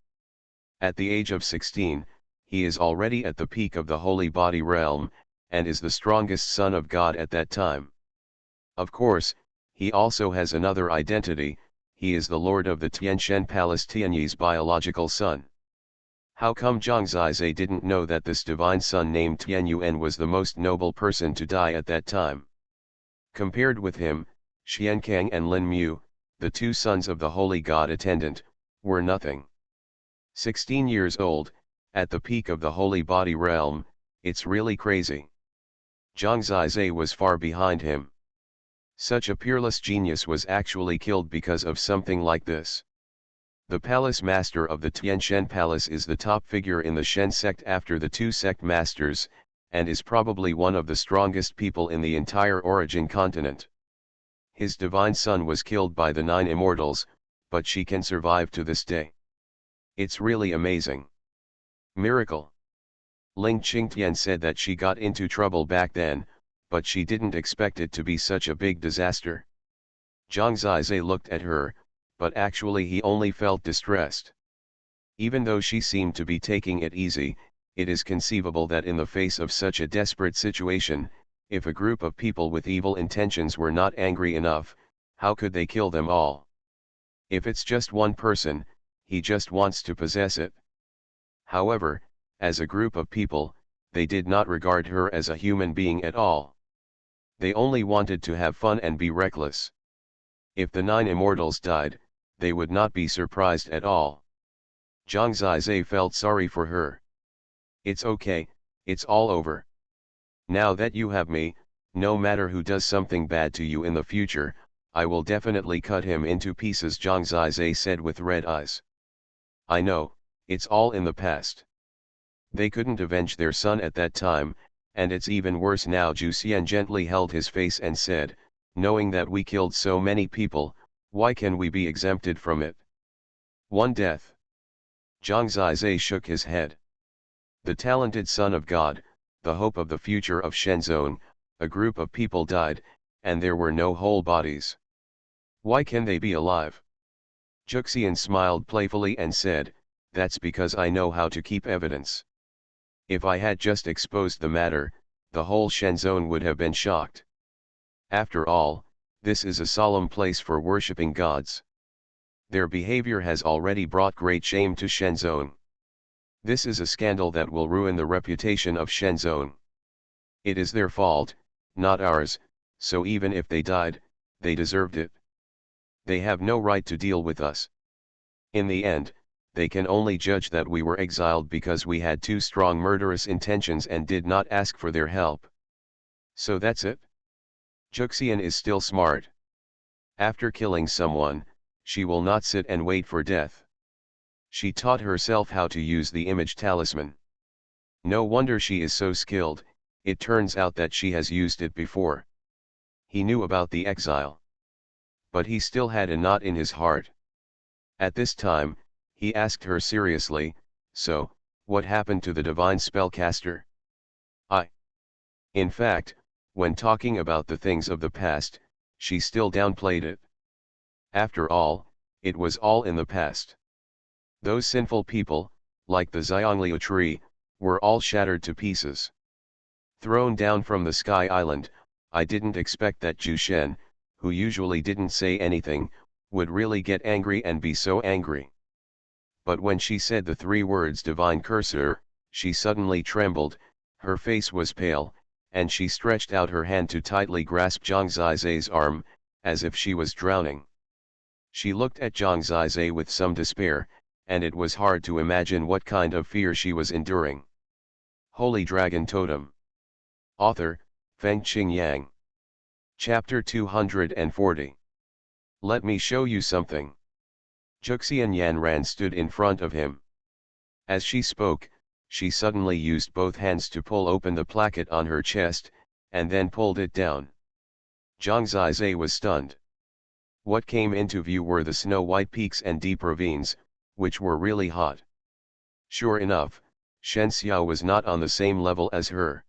[SPEAKER 1] At the age of 16, he is already at the peak of the holy body realm, and is the strongest son of God at that time. Of course, he also has another identity, he is the lord of the Tianshan Palace Tianyi's biological son. How come Zhang Zizai didn't know that this divine son named Tianyuan was the most noble person to die at that time? Compared with him, Xiankang and Lin Mu, the two sons of the holy god attendant, were nothing. 16 years old, at the peak of the holy body realm, it's really crazy. Zhang Zizai was far behind him. Such a peerless genius was actually killed because of something like this. The palace master of the Tianshan Palace is the top figure in the Shen sect after the two sect masters, and is probably one of the strongest people in the entire origin continent. His divine son was killed by the 9 immortals, but she can survive to this day. It's really amazing. Miracle. Ling Qingtian said that she got into trouble back then, but she didn't expect it to be such a big disaster. Zhang Zizai looked at her, but actually he only felt distressed. Even though she seemed to be taking it easy, it is conceivable that in the face of such a desperate situation, if a group of people with evil intentions were not angry enough, how could they kill them all? If it's just one person, he just wants to possess it. However, as a group of people, they did not regard her as a human being at all. They only wanted to have fun and be reckless. If the 9 immortals died, they would not be surprised at all. Zhang Zizai felt sorry for her. It's okay, it's all over. Now that you have me, no matter who does something bad to you in the future, I will definitely cut him into pieces, Zhang Zizai said with red eyes. I know, it's all in the past. They couldn't avenge their son at that time, and it's even worse now. Zhu Xian gently held his face and said, knowing that we killed so many people, why can we be exempted from it? One death. Zhang Zizai shook his head. The talented son of God, the hope of the future of Shenzhen, a group of people died, and there were no whole bodies. Why can they be alive? Juxian smiled playfully and said, that's because I know how to keep evidence. If I had just exposed the matter, the whole Shenzhen would have been shocked. After all, this is a solemn place for worshipping gods. Their behavior has already brought great shame to Shenzhen. This is a scandal that will ruin the reputation of Shenzhen. It is their fault, not ours, so even if they died, they deserved it. They have no right to deal with us. In the end, they can only judge that we were exiled because we had too strong murderous intentions and did not ask for their help. So that's it? Juxian is still smart. After killing someone, she will not sit and wait for death. She taught herself how to use the image talisman. No wonder she is so skilled, it turns out that she has used it before. He knew about the exile. But he still had a knot in his heart. At this time, he asked her seriously, so, what happened to the divine spellcaster? In fact, when talking about the things of the past, she still downplayed it. After all, it was all in the past. Those sinful people, like the Xiangliu tree, were all shattered to pieces. Thrown down from the Sky Island, I didn't expect that Zhu Shen, who usually didn't say anything, would really get angry and be so angry. But when she said the 3 words divine cursor, she suddenly trembled, her face was pale, and she stretched out her hand to tightly grasp Zhang Zizai's arm, as if she was drowning. She looked at Zhang Zizai with some despair, and it was hard to imagine what kind of fear she was enduring. Holy Dragon Totem. Author, Fengqing Yang. Chapter 240. Let me show you something. Juxian Yanran stood in front of him. As she spoke, she suddenly used both hands to pull open the placket on her chest, and then pulled it down. Zhang Zizai was stunned. What came into view were the snow-white peaks and deep ravines, which were really hot. Sure enough, Shen Xiao was not on the same level as her.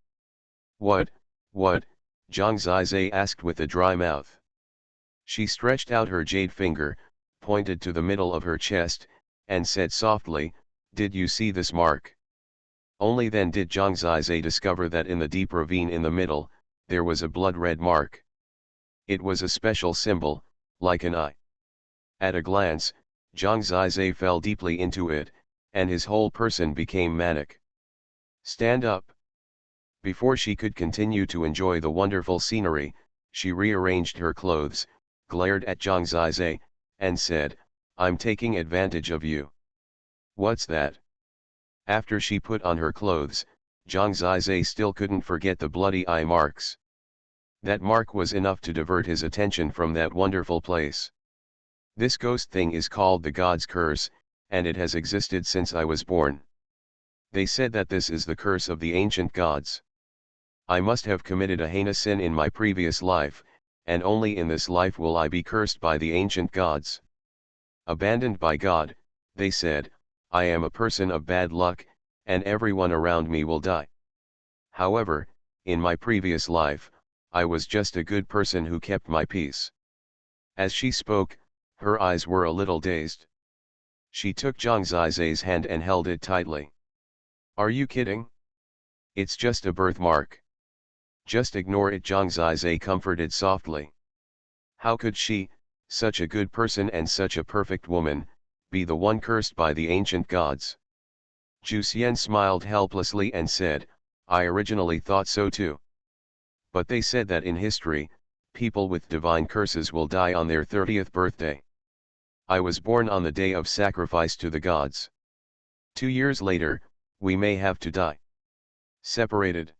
[SPEAKER 1] What, Zhang Zizai asked with a dry mouth. She stretched out her jade finger, pointed to the middle of her chest, and said softly, did you see this mark? Only then did Zhang Zizai discover that in the deep ravine in the middle, there was a blood-red mark. It was a special symbol, like an eye. At a glance, Zhang Zizai fell deeply into it, and his whole person became manic. Stand up. Before she could continue to enjoy the wonderful scenery, she rearranged her clothes, glared at Zhang Zizai, and said, I'm taking advantage of you. What's that? After she put on her clothes, Zhang Zizai still couldn't forget the bloody eye marks. That mark was enough to divert his attention from that wonderful place. This ghost thing is called the God's Curse, and it has existed since I was born. They said that this is the curse of the ancient gods. I must have committed a heinous sin in my previous life, and only in this life will I be cursed by the ancient gods. Abandoned by God, they said, I am a person of bad luck, and everyone around me will die. However, in my previous life, I was just a good person who kept my peace. As she spoke, her eyes were a little dazed. She took Zhang Zizai's hand and held it tightly. Are you kidding? It's just a birthmark. Just ignore it, Zhang Zizai comforted softly. How could she, such a good person and such a perfect woman, be the one cursed by the ancient gods? Zhu Xian smiled helplessly and said, I originally thought so too. But they said that in history, people with divine curses will die on their 30th birthday. I was born on the day of sacrifice to the gods. 2 years later, we may have to die. Separated.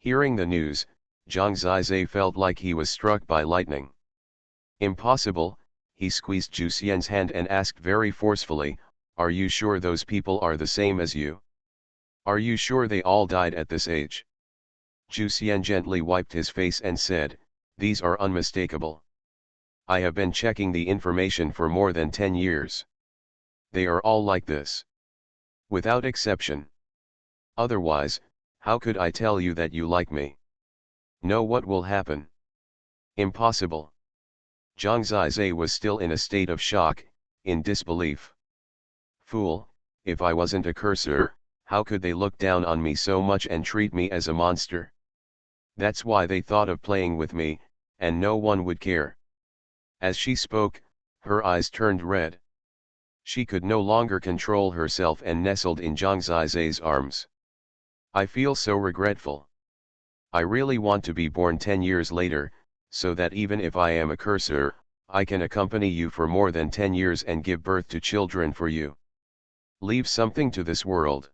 [SPEAKER 1] Hearing the news, Zhang Zizai felt like he was struck by lightning. Impossible, he squeezed Zhu Xian's hand and asked very forcefully, are you sure those people are the same as you? Are you sure they all died at this age? Zhu Xian gently wiped his face and said, these are unmistakable. I have been checking the information for more than 10 years. They are all like this. Without exception. Otherwise, how could I tell you that you like me? Know what will happen? Impossible. Zhang Zizai was still in a state of shock, in disbelief. Fool, if I wasn't a cursor, how could they look down on me so much and treat me as a monster? That's why they thought of playing with me, and no one would care. As she spoke, her eyes turned red. She could no longer control herself and nestled in Zhang Zizai's arms. I feel so regretful. I really want to be born 10 years later, so that even if I am a cursor, I can accompany you for more than 10 years and give birth to children for you. Leave something to this world.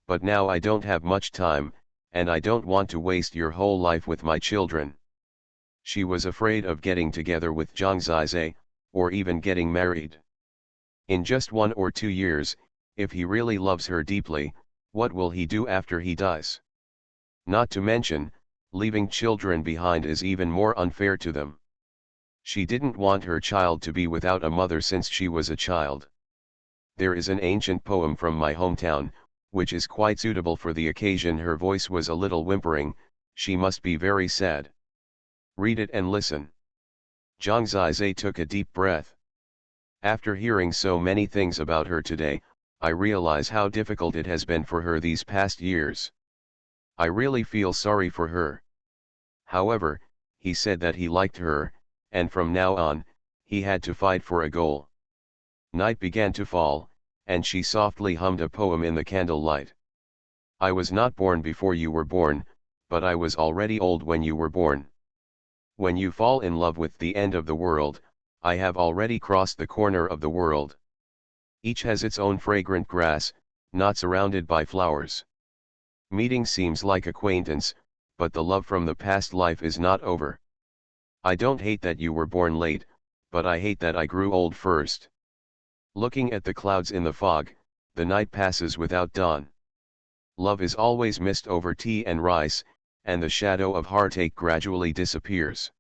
[SPEAKER 1] But now I don't have much time, and I don't want to waste your whole life with my children. She was afraid of getting together with Zhang Zizai, or even getting married. In just 1 or 2 years, if he really loves her deeply, what will he do after he dies? Not to mention, leaving children behind is even more unfair to them. She didn't want her child to be without a mother since she was a child. There is an ancient poem from my hometown, which is quite suitable for the occasion. Her voice was a little whimpering, she must be very sad. Read it and listen. Zhang Zizai took a deep breath. After hearing so many things about her today, I realize how difficult it has been for her these past years. I really feel sorry for her. However, he said that he liked her, and from now on, he had to fight for a goal. Night began to fall, and she softly hummed a poem in the candlelight. I was not born before you were born, but I was already old when you were born. When you fall in love with the end of the world, I have already crossed the corner of the world. Each has its own fragrant grass, not surrounded by flowers. Meeting seems like acquaintance, but the love from the past life is not over. I don't hate that you were born late, but I hate that I grew old first. Looking at the clouds in the fog, the night passes without dawn. Love is always mist over tea and rice, and the shadow of heartache gradually disappears.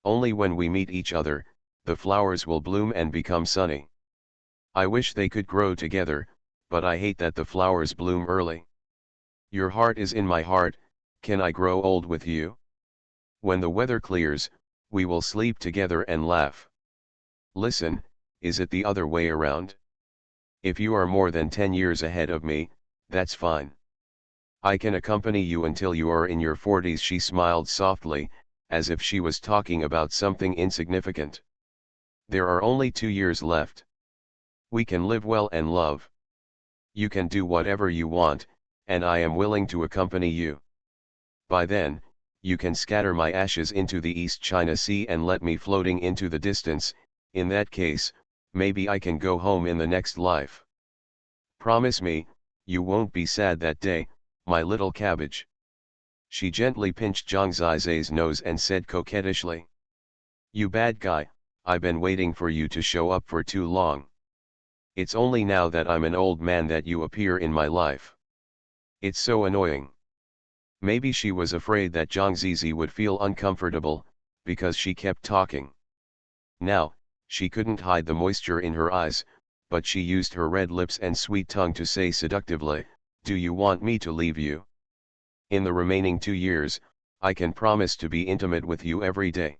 [SPEAKER 1] Only when we meet each other, the flowers will bloom and become sunny. I wish they could grow together, but I hate that the flowers bloom early. Your heart is in my heart, can I grow old with you? When the weather clears, we will sleep together and laugh. Listen, is it the other way around? If you are more than 10 years ahead of me, that's fine. I can accompany you until you are in your 40s. She smiled softly, as if she was talking about something insignificant. There are only 2 years left. We can live well and love. You can do whatever you want, and I am willing to accompany you. By then, you can scatter my ashes into the East China Sea and let me floating into the distance. In that case, maybe I can go home in the next life. Promise me, you won't be sad that day, my little cabbage. She gently pinched Zhang Zizai's nose and said coquettishly. You bad guy, I've been waiting for you to show up for too long. It's only now that I'm an old man that you appear in my life. It's so annoying. Maybe she was afraid that Zhang Zizi would feel uncomfortable, because she kept talking. Now, she couldn't hide the moisture in her eyes, but she used her red lips and sweet tongue to say seductively, do you want me to leave you? In the remaining 2 years, I can promise to be intimate with you every day.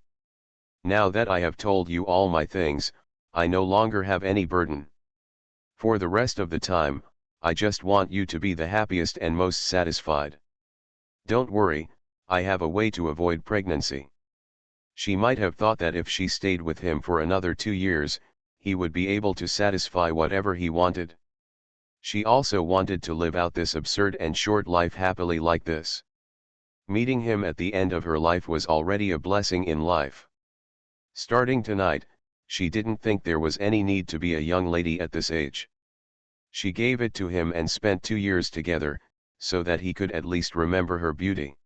[SPEAKER 1] Now that I have told you all my things, I no longer have any burden. For the rest of the time, I just want you to be the happiest and most satisfied. Don't worry, I have a way to avoid pregnancy. She might have thought that if she stayed with him for another 2 years, he would be able to satisfy whatever he wanted. She also wanted to live out this absurd and short life happily like this. Meeting him at the end of her life was already a blessing in life. Starting tonight, she didn't think there was any need to be a young lady at this age. She gave it to him and spent 2 years together, so that he could at least remember her beauty.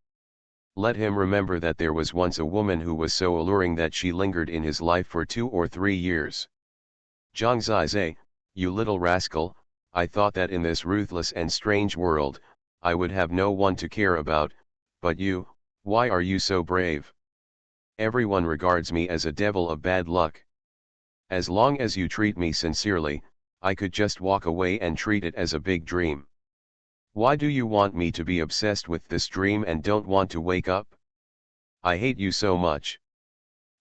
[SPEAKER 1] Let him remember that there was once a woman who was so alluring that she lingered in his life for 2 or 3 years. Zhang Zizai, you little rascal, I thought that in this ruthless and strange world, I would have no one to care about, but you, why are you so brave? Everyone regards me as a devil of bad luck. As long as you treat me sincerely, I could just walk away and treat it as a big dream. Why do you want me to be obsessed with this dream and don't want to wake up? I hate you so much.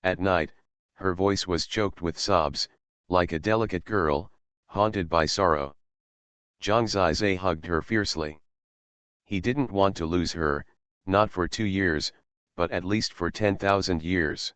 [SPEAKER 1] At night, her voice was choked with sobs, like a delicate girl, haunted by sorrow. Zhang Zizai hugged her fiercely. He didn't want to lose her, not for 2 years, but at least for 10,000 years.